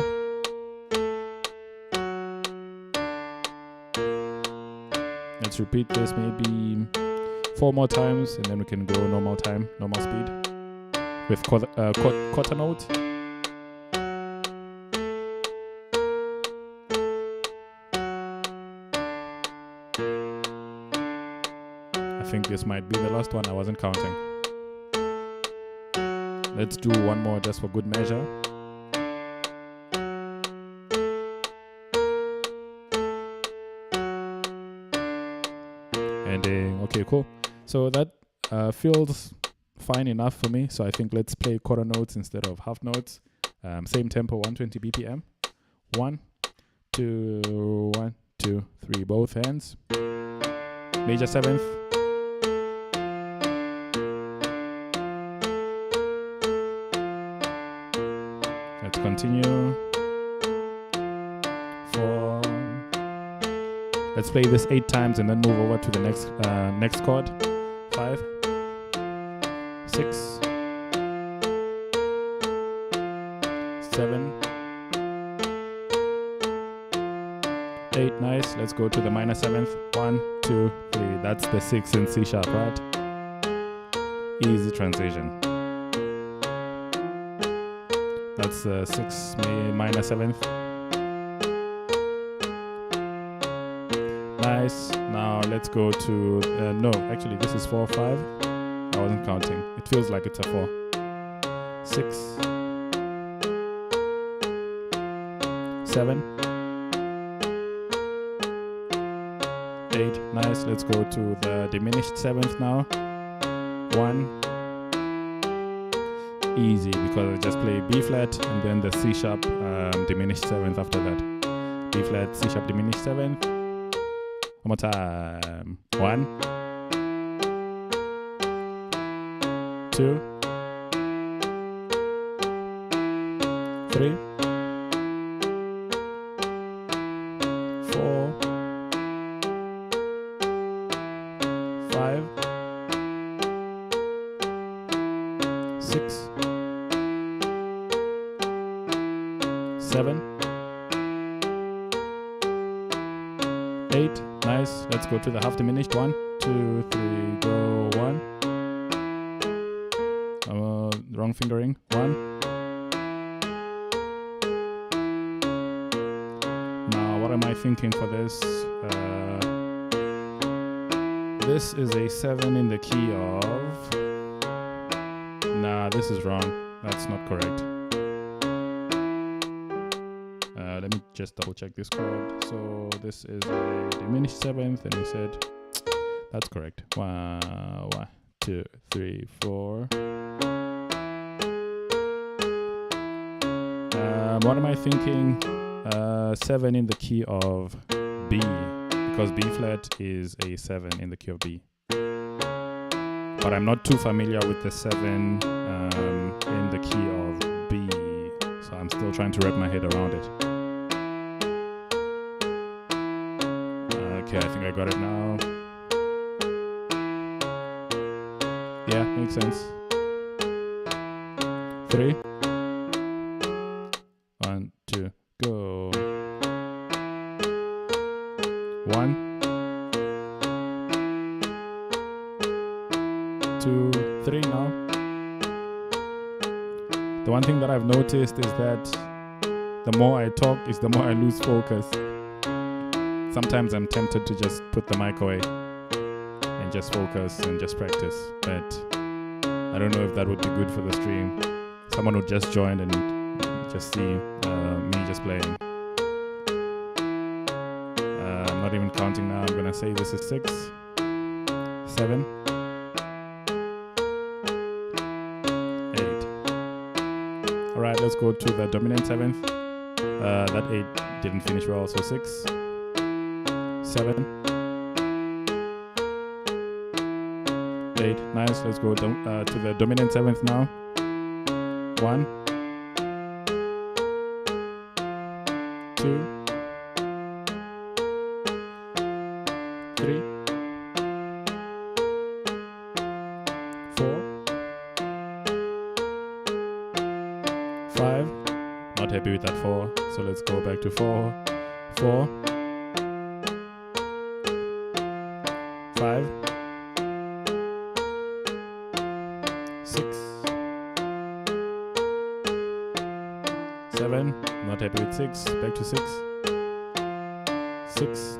Let's repeat this maybe 4 more times, and then we can go normal time, normal speed with quarter note. I think this might be the last one. I wasn't counting. Let's do one more just for good measure. Ending. Okay, cool. So that feels fine enough for me. So I think let's play quarter notes instead of half notes. Same tempo, 120 BPM. 1, 2, 1, 2, 3. Both hands. Major 7th. Let's continue. 4. Let's play this 8 times and then move over to the next chord. 5, 6, 7, 8. Nice. Let's go to the minor 7th. 1, 2, 3. That's the 6 in C sharp, right? Easy transition. That's the 6 minor 7th. Nice. Now let's go to no, actually this is 4, 5. I wasn't counting. It feels like it's a 4. 6, 7, 8. Nice. Let's go to the diminished 7th now. 1. Easy, because I just play B flat and then the C sharp diminished 7th after that. B flat, C sharp diminished 7th. One more time. 1, 2, 3, 4, 5, 6, 7, 8. Nice. Let's go to the half diminished. 1, 2, 3, go. 1. Wrong fingering. 1. Now, what am I thinking for this? This is a 7 in the key of... Nah, this is wrong. That's not correct. Let me just double check this chord. So this is a diminished 7th, and we said that's correct. 1, 2, 3, 4. What am I thinking? 7 in the key of B, because B flat is a 7 in the key of B. But I'm not too familiar with the 7 in the key of B, so I'm still trying to wrap my head around it. Okay, I think I got it now. Yeah, makes sense. 3. 1, 2, go. 1, 2, 3 now. The one thing that I've noticed is that the more I talk is the more I lose focus. Sometimes I'm tempted to just put the mic away and just focus and just practice, but I don't know if that would be good for the stream. Someone would just join and just see me just playing. I'm not even counting now. I'm gonna say this is 6, 7, 8. Alright, let's go to the dominant 7th. That 8 didn't finish well, so 6, 7, 8. Nice. Let's go to the dominant 7th now. 1, 2, 3, 4, 5. Not happy with that 4, so let's go back to 4, 4, 5, 6, 7. Not happy with 6, back to 6, 6,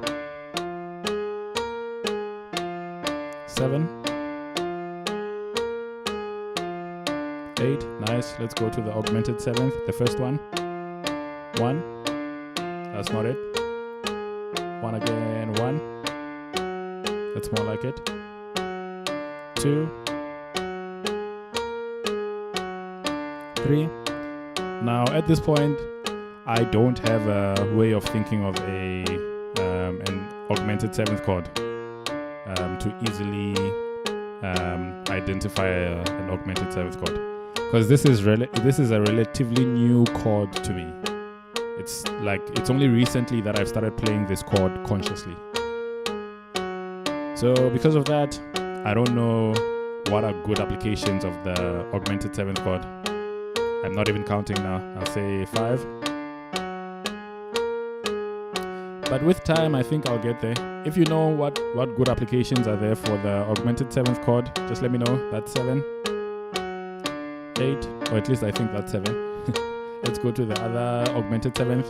7, 8. Nice. Let's go to the augmented 7th, the first one. 1. That's not it. 1 again. 1. That's more like it. 2, 3. Now at this point, I don't have a way of thinking of an augmented 7th chord to easily identify an augmented 7th chord, because this is a relatively new chord to me. It's only recently that I've started playing this chord consciously. So because of that, I don't know what are good applications of the augmented 7th chord. I'm not even counting now. I'll say 5. But with time, I think I'll get there. If you know what good applications are there for the augmented 7th chord, just let me know. That's 7, 8, or at least I think that's 7. Let's go to the other augmented 7th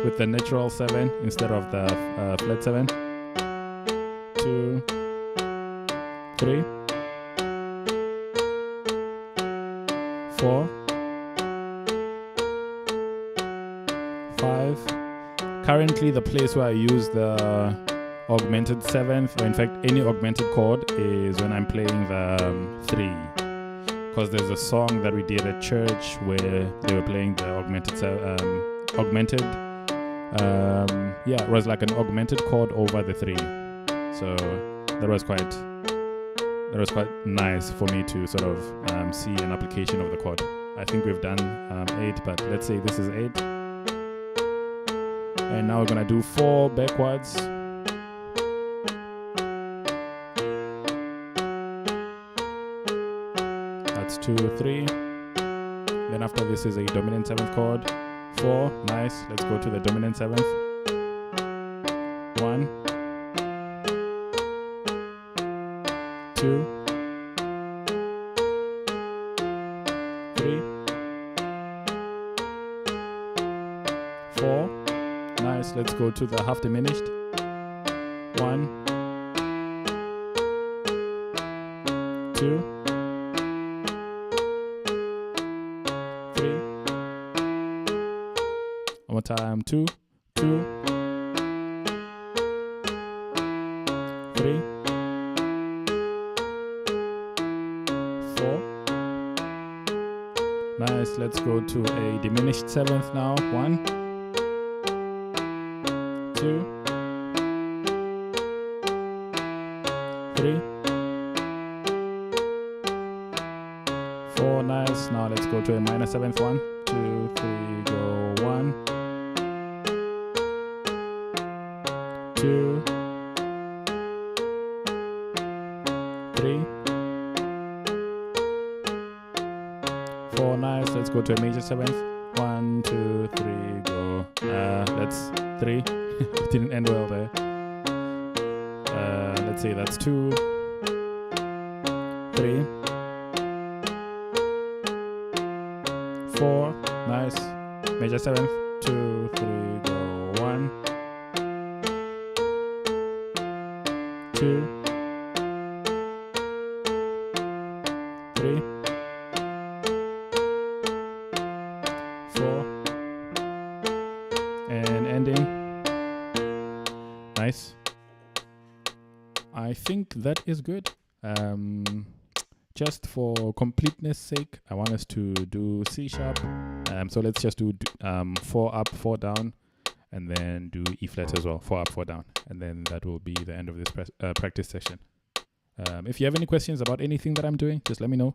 with the natural 7 instead of the flat 7. 2, 3, 4, 5. Currently, the place where I use the augmented 7th, or in fact any augmented chord, is when I'm playing the 3. Because there's a song that we did at church where they were playing the it was like an augmented chord over the 3. So that was quite nice for me to sort of see an application of the chord. I think we've done 8, but let's say this is 8. And now we're gonna do 4 backwards. That's 2, 3. Then after this is a dominant 7th chord. 4, nice. Let's go to the dominant 7th. 1, 2, 3, 4. Nice. Let's go to the half diminished. 1, 2, 3. One more time. 2, 2, 3, 4. Nice. Let's go to a diminished 7th now. 1, 2, 3, 4. Nice. Now let's go to a minor 7th. 1, 2, 3, go. 1, 2, 3, 4. Nice. Let's go to a major 7th. 1, 2, 3, go. That's 3. It didn't end well there. Let's say that's 2, 3, 4. Nice. Major 7th. 2, 3, go. 1, 2, 3, 4. And ending. Nice. I think that is good. Just for completeness sake, I want us to do C sharp. So let's just do 4 up, 4 down, and then do E flat as well, 4 up, 4 down. And then that will be the end of this practice session. If you have any questions about anything that I'm doing, just let me know.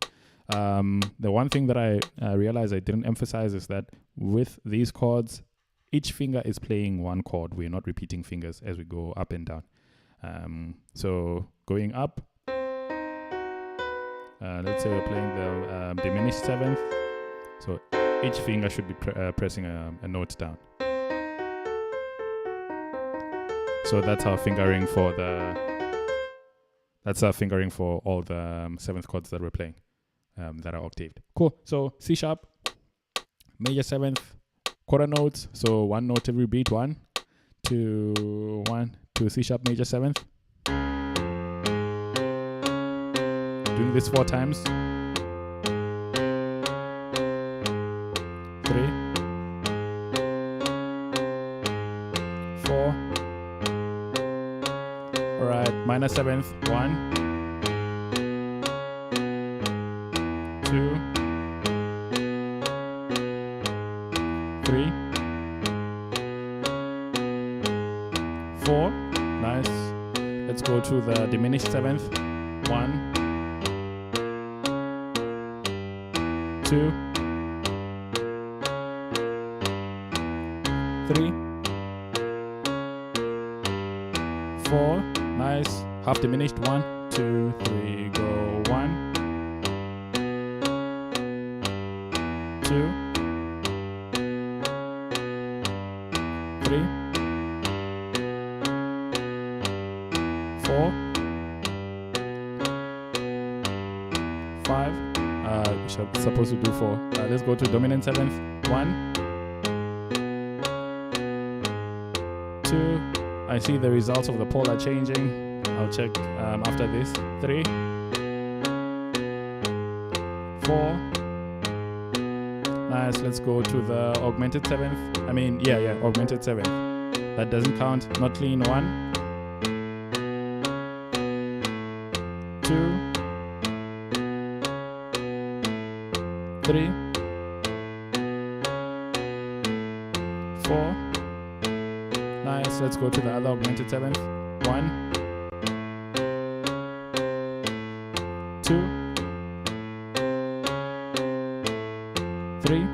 The one thing that I realized I didn't emphasize is that with these chords, each finger is playing one chord. We're not repeating fingers as we go up and down. So going up, let's say we're playing the diminished 7th. So each finger should be pressing a note down. So that's our fingering for all the 7th chords that we're playing that are octaved. Cool. So C sharp, major 7th, quarter notes. So one note every beat. 1, 2, 1, 2. C sharp major 7th. Doing this 4 times. 3, 4. All right, minor 7th. 1, 2, 3, 4. Nice. Let's go to the diminished 7th. 1, 2, 3, 4. Nice. Half diminished. 1, 2, 3. Go. 1, 2, 3, 4, 5. We're supposed to do 4. Let's go to dominant 7th. 1, 2. I see the results of the polar changing. I'll check after this. 3, 4. Nice. Let's go to the augmented 7th. Augmented 7th. That doesn't count. Not clean. 1, 2, 3, 4. Nice. Let's go to the other augmented 7th. 1, 2, 3,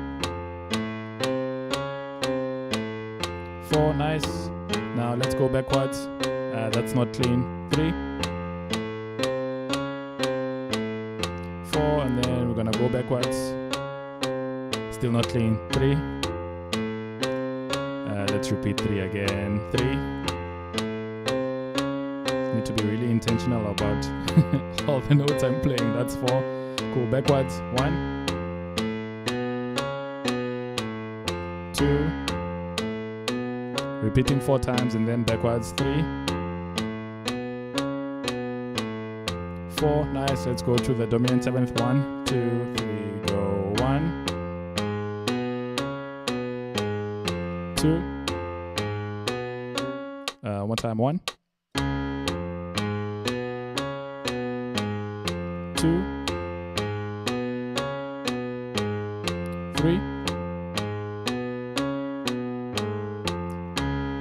4. Nice. Now let's go backwards. That's not clean. 3, 4, and then we're gonna go backwards. Still not clean. 3. Let's repeat 3 again. 3. Need to be really intentional about all the notes I'm playing. That's 4. Cool. Backwards. 1, 2. Repeating 4 times and then backwards. 3, 4. Nice. Let's go to the dominant 7th. 1, 2, 3. Go. 1, 2. One time. 1, 2, 3,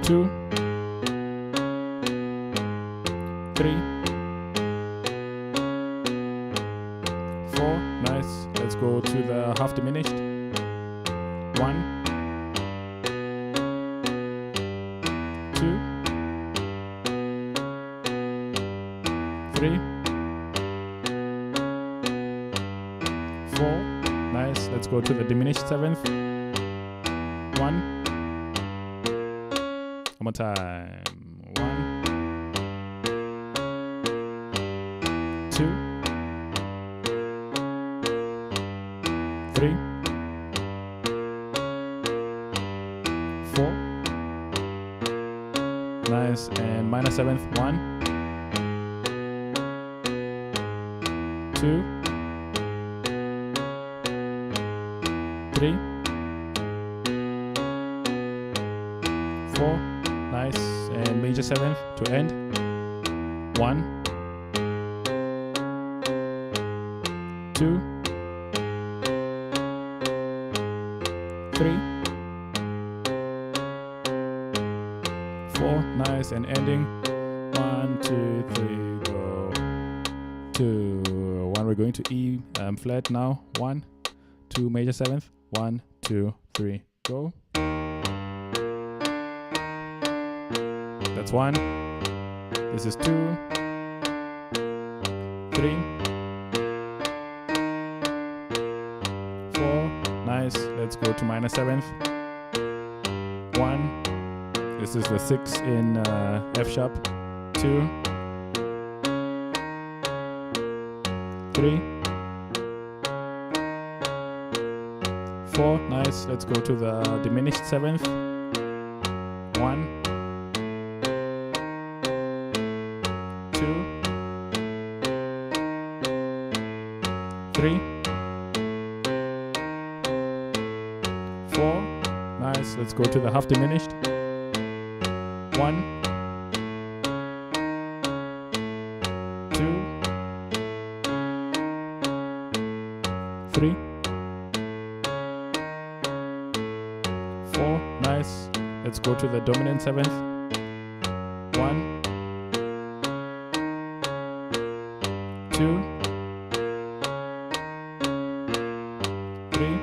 2, 3, 4. Nice. Let's go to the half diminished. 1, 2, 3, 4. Nice. Let's go to the diminished 7th. 1. One more time. 1, 2, 3, 4. Nice. And minor 7th. 1, 2, 3, 4. Nice. And major 7th to end. 1, 2, 3, 4. Nice. And ending. 1, 2, 3. Go. 2, 1. We're going to E flat now. 1, 2, major 7th. 1, 2, 3. Go. That's 1. This is 2, 3, 4. Nice. Let's go to minor 7th. 1. This is the 6 in F sharp. 2, 3, 4. Nice. Let's go to the diminished 7th. 1, 2, 3, 4. Nice. Let's go to the half diminished. 1, 2, 3, 4. Nice. Let's go to the dominant 7th. 1, 2, 3,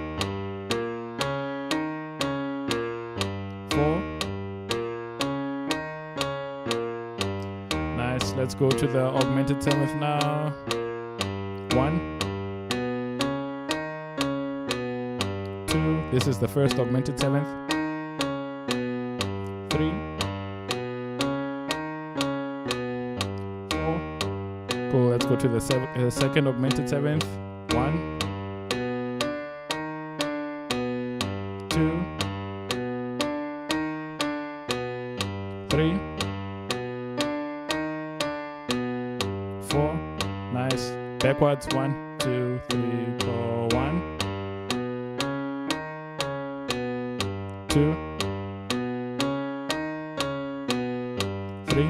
4. Nice. Let's go to the augmented 7th now. 1, 2. This is the first augmented 7th. 3, 4. Cool. Let's go to the second augmented 7th. 1, 2, 3, 4. Nice. Backwards. 1, 2, 3, 4. 1, 2, 3,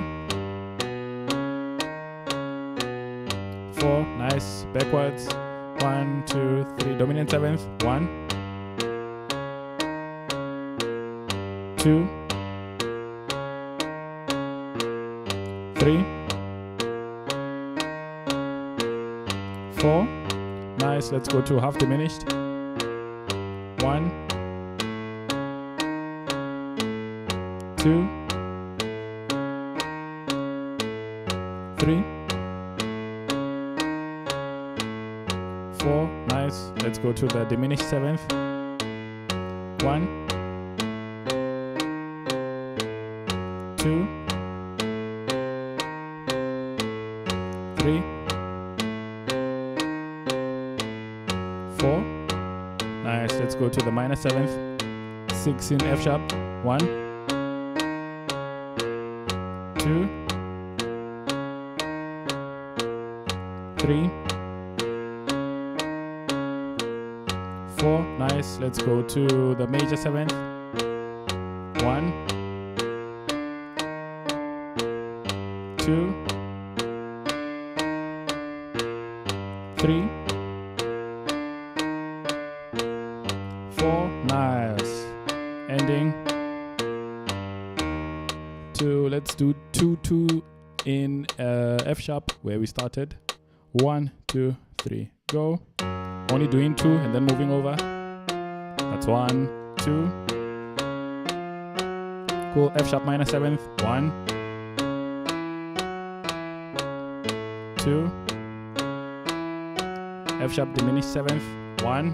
4. Nice. Backwards. 1, 2, 3. Dominant 7th. 1, 2, 3, 4. Nice. Let's go to half diminished. 1, 2, 3, 4. Nice. Let's go to the diminished 7th. 1, 2, 3, 4. Nice. Let's go to the minor 7th. 6 in F sharp. 1, 2, 3, 4. Nice. Let's go to the major 7th. 1, 2, 3, 4. Nice. Ending. 2. Let's do 2, 2 in F sharp where we started. 1, 2, 3, go. Only doing 2 and then moving over. That's 1, 2. Cool. F sharp minor 7th. 1, 2. F sharp diminished 7th. 1.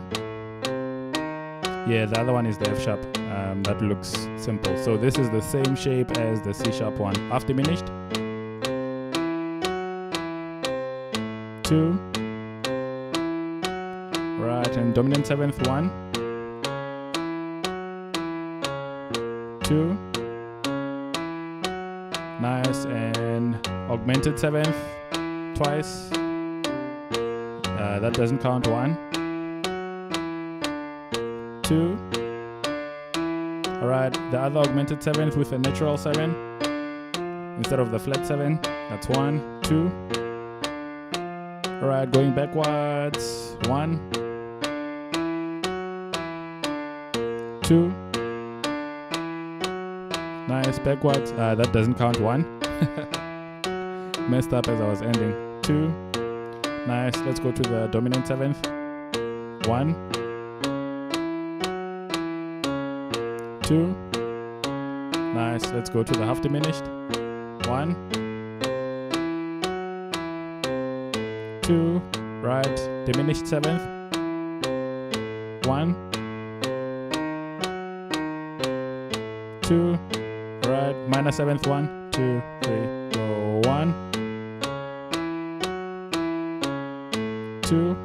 Yeah, the other one is the F sharp. That looks simple. So this is the same shape as the C sharp one. Half diminished. 2. Right, and dominant 7th. 1, 2. Nice. And augmented 7th twice. That doesn't count. 1, 2. Alright, the other augmented 7th with a natural 7 instead of the flat 7. That's 1, 2. Alright, going backwards. 1, 2. Nice. Backwards. That doesn't count. 1. Messed up as I was ending. 2. Nice. Let's go to the dominant 7th. 1, 2. Nice. Let's go to the half diminished. 1, 2, right, diminished 7th, 1, 2, right, minor 7th, 1, 2, 3, go 1, 2,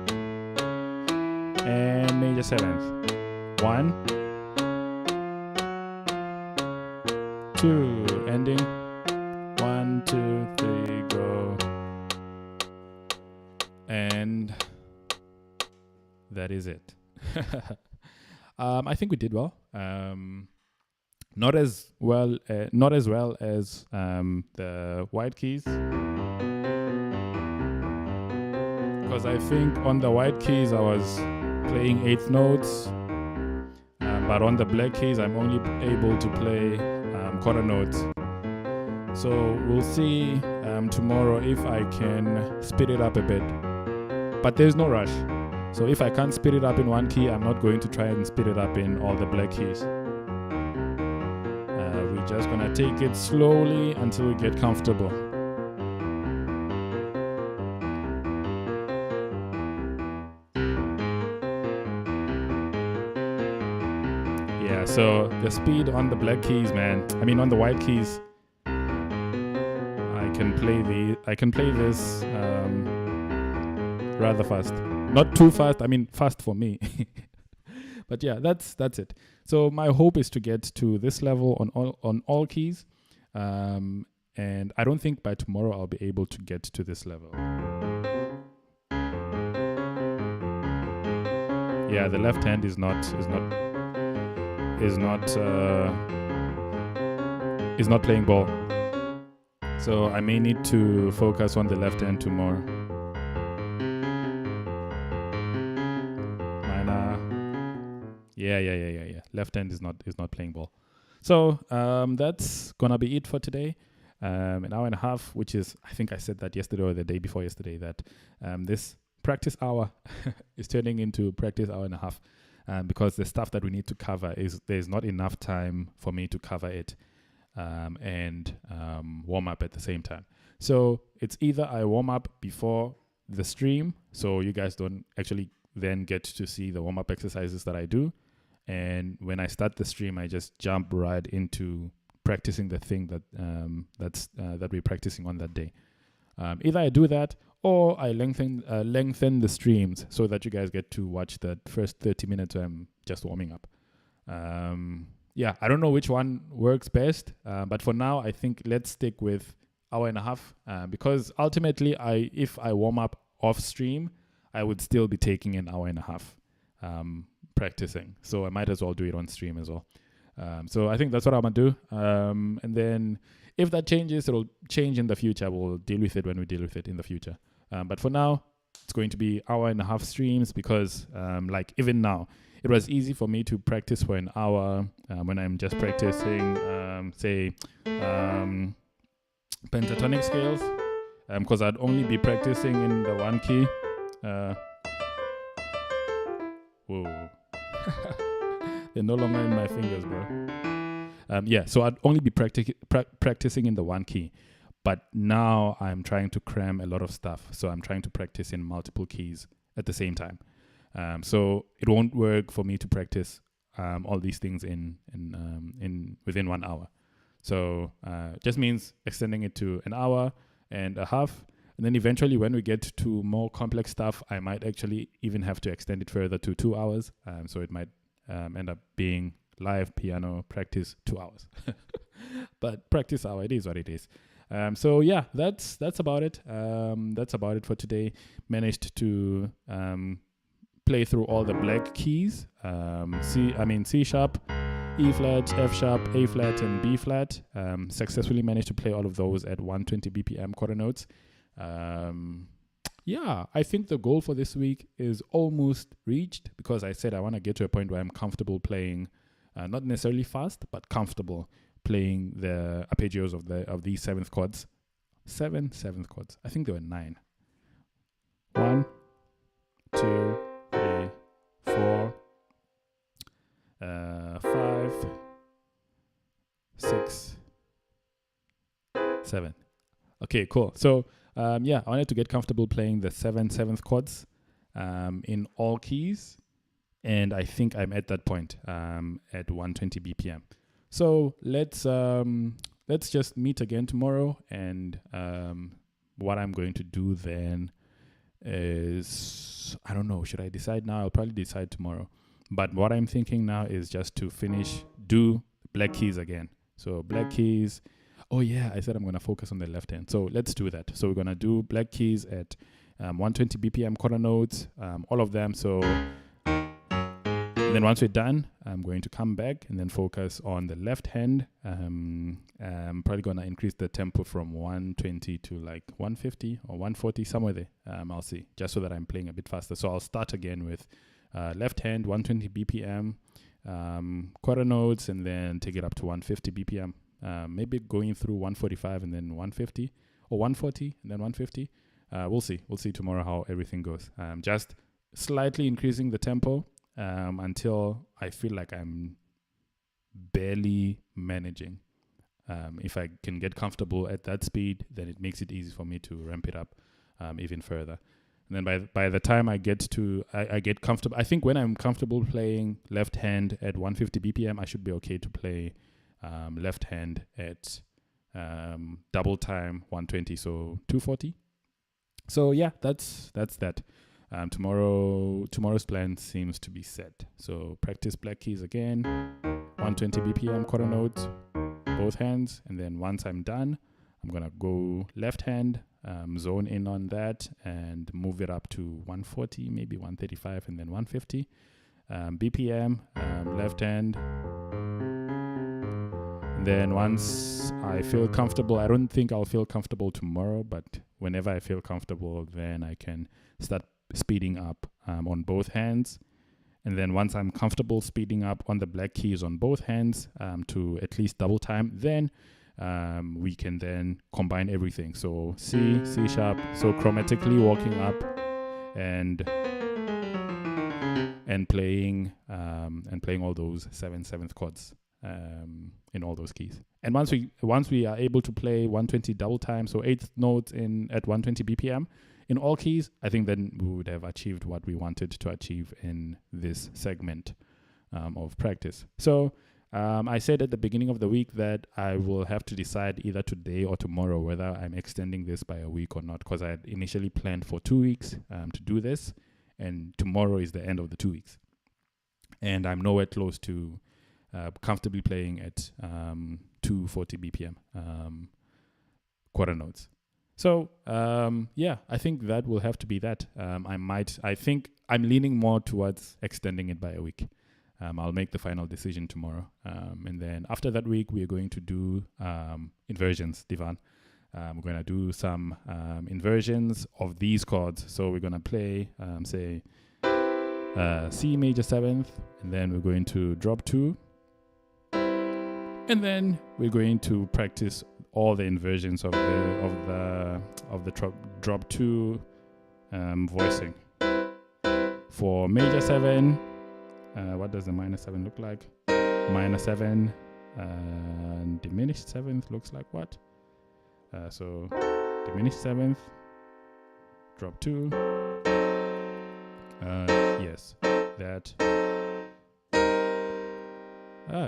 and major 7th, 1, 2, ending, 1, 2, 3, go, and that is it. I think we did well. Not as well as the white keys, because I think on the white keys I was playing 8th notes, but on the black keys I'm only able to play quarter notes. So we'll see tomorrow if I can speed it up a bit, but there's no rush. So if I can't speed it up in one key, I'm not going to try and speed it up in all the black keys. We're just gonna take it slowly until we get comfortable. Yeah, so the speed on the black keys, man. I mean, on the white keys, I can play this rather fast. Not too fast. I mean, fast for me. But yeah, that's it. So my hope is to get to this level on all keys, and I don't think by tomorrow I'll be able to get to this level. Yeah, the left hand is not playing ball. So I may need to focus on the left hand tomorrow. Yeah. Left hand is not playing ball. So that's gonna be it for today. An hour and a half, which is, I think I said that yesterday or the day before yesterday, that this practice hour is turning into practice hour and a half, because the stuff that we need to cover there's not enough time for me to cover it and warm up at the same time. So it's either I warm up before the stream, so you guys don't actually then get to see the warm-up exercises that I do, and when I start the stream, I just jump right into practicing the thing that that we're practicing on that day. Either I do that, or I lengthen the streams so that you guys get to watch that first 30 minutes where I'm just warming up. Yeah, I don't know which one works best, but for now, I think let's stick with hour and a half, because ultimately, if I warm up off stream, I would still be taking an hour and a half practicing. So I might as well do it on stream as well. So I think that's what I'm going to do. And then if that changes, it'll change in the future. We'll deal with it when we deal with it in the future. But for now, it's going to be hour and a half streams because like even now, it was easy for me to practice for an hour when I'm just practicing, say, pentatonic scales, because I'd only be practicing in the one key. Whoa. They're no longer in my fingers, bro. Yeah, so I'd only be practicing in the one key. But now I'm trying to cram a lot of stuff. So I'm trying to practice in multiple keys at the same time. So it won't work for me to practice all these things in within 1 hour. So just means extending it to an hour and a half. And then eventually when we get to more complex stuff, I might actually even have to extend it further to 2 hours. So it might end up being live piano practice 2 hours. But practice hour, it is what it is. So yeah, that's about it. That's about it for today. Managed to play through all the black keys. C sharp, E flat, F sharp, A flat, and B flat. Successfully managed to play all of those at 120 BPM quarter notes. Yeah, I think the goal for this week is almost reached because I said I want to get to a point where I'm comfortable playing, not necessarily fast, but comfortable playing the arpeggios of these seventh chords. 7 seventh chords. I think there were 9. 1, 2, 3, 4, 5, 6, 7. Okay, cool. So I wanted to get comfortable playing the 7th chords in all keys. And I think I'm at that point at 120 BPM. So let's just meet again tomorrow. And what I'm going to do then is, I don't know, should I decide now? I'll probably decide tomorrow. But what I'm thinking now is just to do black keys again. So black keys. Oh yeah, I said I'm going to focus on the left hand. So let's do that. So we're going to do black keys at 120 BPM quarter notes, all of them. So then once we're done, I'm going to come back and then focus on the left hand. I'm probably going to increase the tempo from 120 to like 150 or 140, somewhere there. I'll see, just so that I'm playing a bit faster. So I'll start again with left hand, 120 BPM, quarter notes, and then take it up to 150 BPM. Maybe going through 145 and then 150, or 140 and then 150. We'll see. We'll see tomorrow how everything goes. Just slightly increasing the tempo until I feel like I'm barely managing. If I can get comfortable at that speed, then it makes it easy for me to ramp it up even further. And then by the time I get comfortable, I think when I'm comfortable playing left hand at 150 BPM, I should be okay to play left hand at double time 120, so 240. So yeah, that's that. Tomorrow's plan seems to be set. So practice black keys again, 120 BPM quarter notes, both hands, and then once I'm done, I'm gonna go left hand, zone in on that, and move it up to 140, maybe 135, and then 150 BPM, left hand. And then once I feel comfortable, I don't think I'll feel comfortable tomorrow, but whenever I feel comfortable, then I can start speeding up on both hands. And then once I'm comfortable speeding up on the black keys on both hands to at least double time, then we can then combine everything. So C sharp, so chromatically walking up and playing all those 7th chords in all those keys. And once we are able to play 120 double time, so 8th notes at 120 BPM in all keys, I think then we would have achieved what we wanted to achieve in this segment of practice. So I said at the beginning of the week that I will have to decide either today or tomorrow whether I'm extending this by a week or not, because I had initially planned for 2 weeks to do this, and tomorrow is the end of the 2 weeks. And I'm nowhere close to comfortably playing at 240 BPM quarter notes. So I think that will have to be that. I think I'm leaning more towards extending it by a week. I'll make the final decision tomorrow. And then after that week, we are going to do inversions, Divan. We're going to do some inversions of these chords. So we're going to play, say, C major 7th, and then we're going to drop 2. And then we're going to practice all the inversions of the drop 2 voicing. For major 7, what does the minor 7 look like? Minor 7, diminished 7th looks like what? So diminished 7th, drop 2. Yes, that.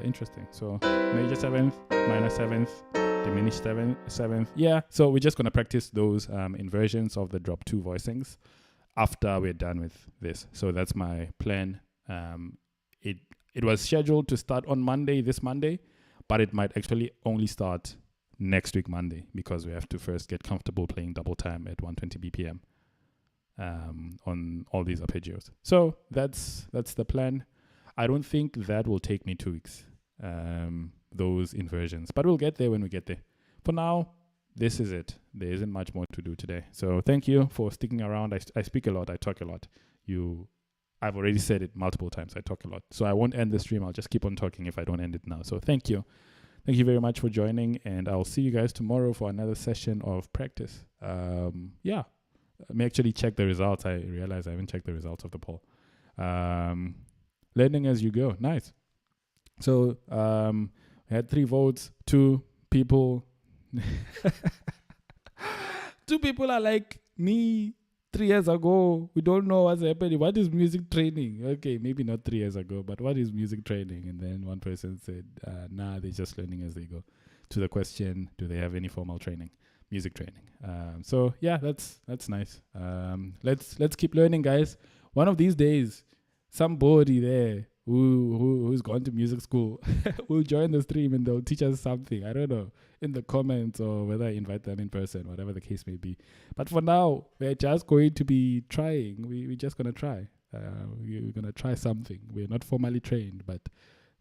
Interesting. So major 7th, minor 7th, diminished 7th. Yeah, so we're just going to practice those inversions of the drop 2 voicings after we're done with this. So that's my plan. It was scheduled to start on this Monday, but it might actually only start next week Monday, because we have to first get comfortable playing double time at 120 BPM on all these arpeggios. So that's the plan. I don't think that will take me 2 weeks, those inversions, but we'll get there when we get there. For now, this is it. There isn't much more to do today. So thank you for sticking around. I speak a lot. I talk a lot. I've already said it multiple times. I talk a lot. So I won't end the stream. I'll just keep on talking if I don't end it now. So thank you. Thank you very much for joining, and I'll see you guys tomorrow for another session of practice. Let me actually check the results. I realized I haven't checked the results of the poll. Learning as you go. Nice. So we had 3 votes, 2 people Two people are like me 3 years ago. We don't know what's happening. What is music training? Okay, maybe not 3 years ago, but what is music training? And then one person said, nah, they're just learning as they go. To the question, do they have any formal training? Music training. So yeah, that's nice. Let's keep learning, guys. One of these days, somebody there who's gone to music school will join the stream and they'll teach us something. I don't know, in the comments, or whether I invite them in person, whatever the case may be. But for now, we're just going to be trying. We're just going to try. We're going to try something. We're not formally trained, but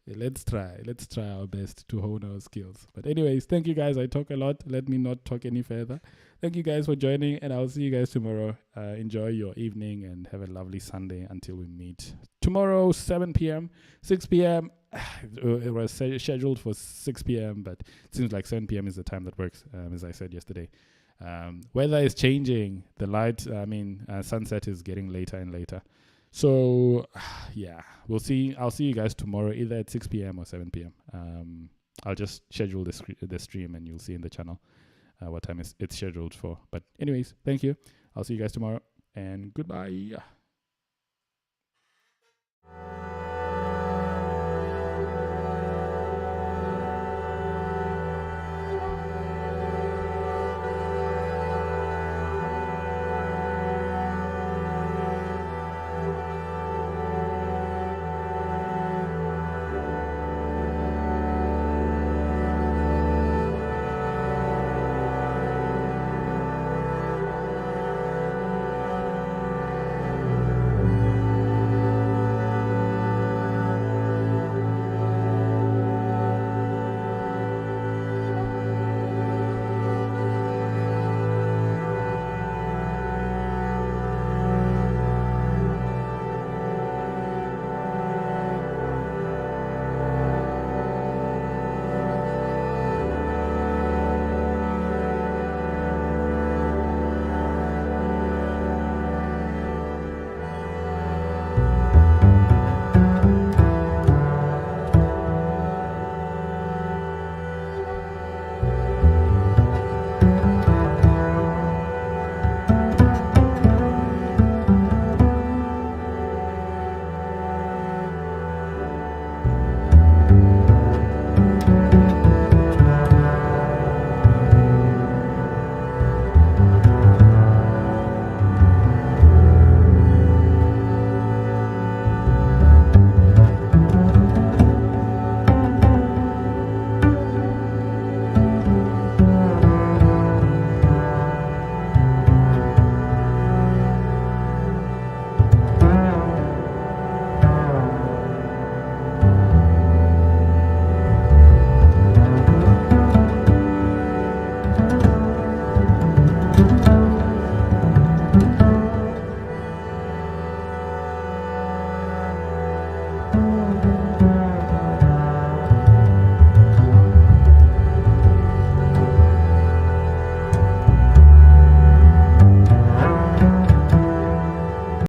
let's try our best to hone our skills. But anyways, thank you guys. I talk a lot. Let me not talk any further. Thank you guys for joining, and I'll see you guys tomorrow. Enjoy your evening and have a lovely Sunday until we meet tomorrow, 7 p.m., 6 p.m. It was scheduled for 6 p.m., but it seems like 7 p.m. is the time that works, as I said yesterday. Weather is changing. The light, sunset is getting later and later. So, yeah, we'll see. I'll see you guys tomorrow, either at 6 p.m. or 7 p.m. I'll just schedule the stream, and you'll see in the channel what time it's scheduled for. But anyways, thank you. I'll see you guys tomorrow, and goodbye.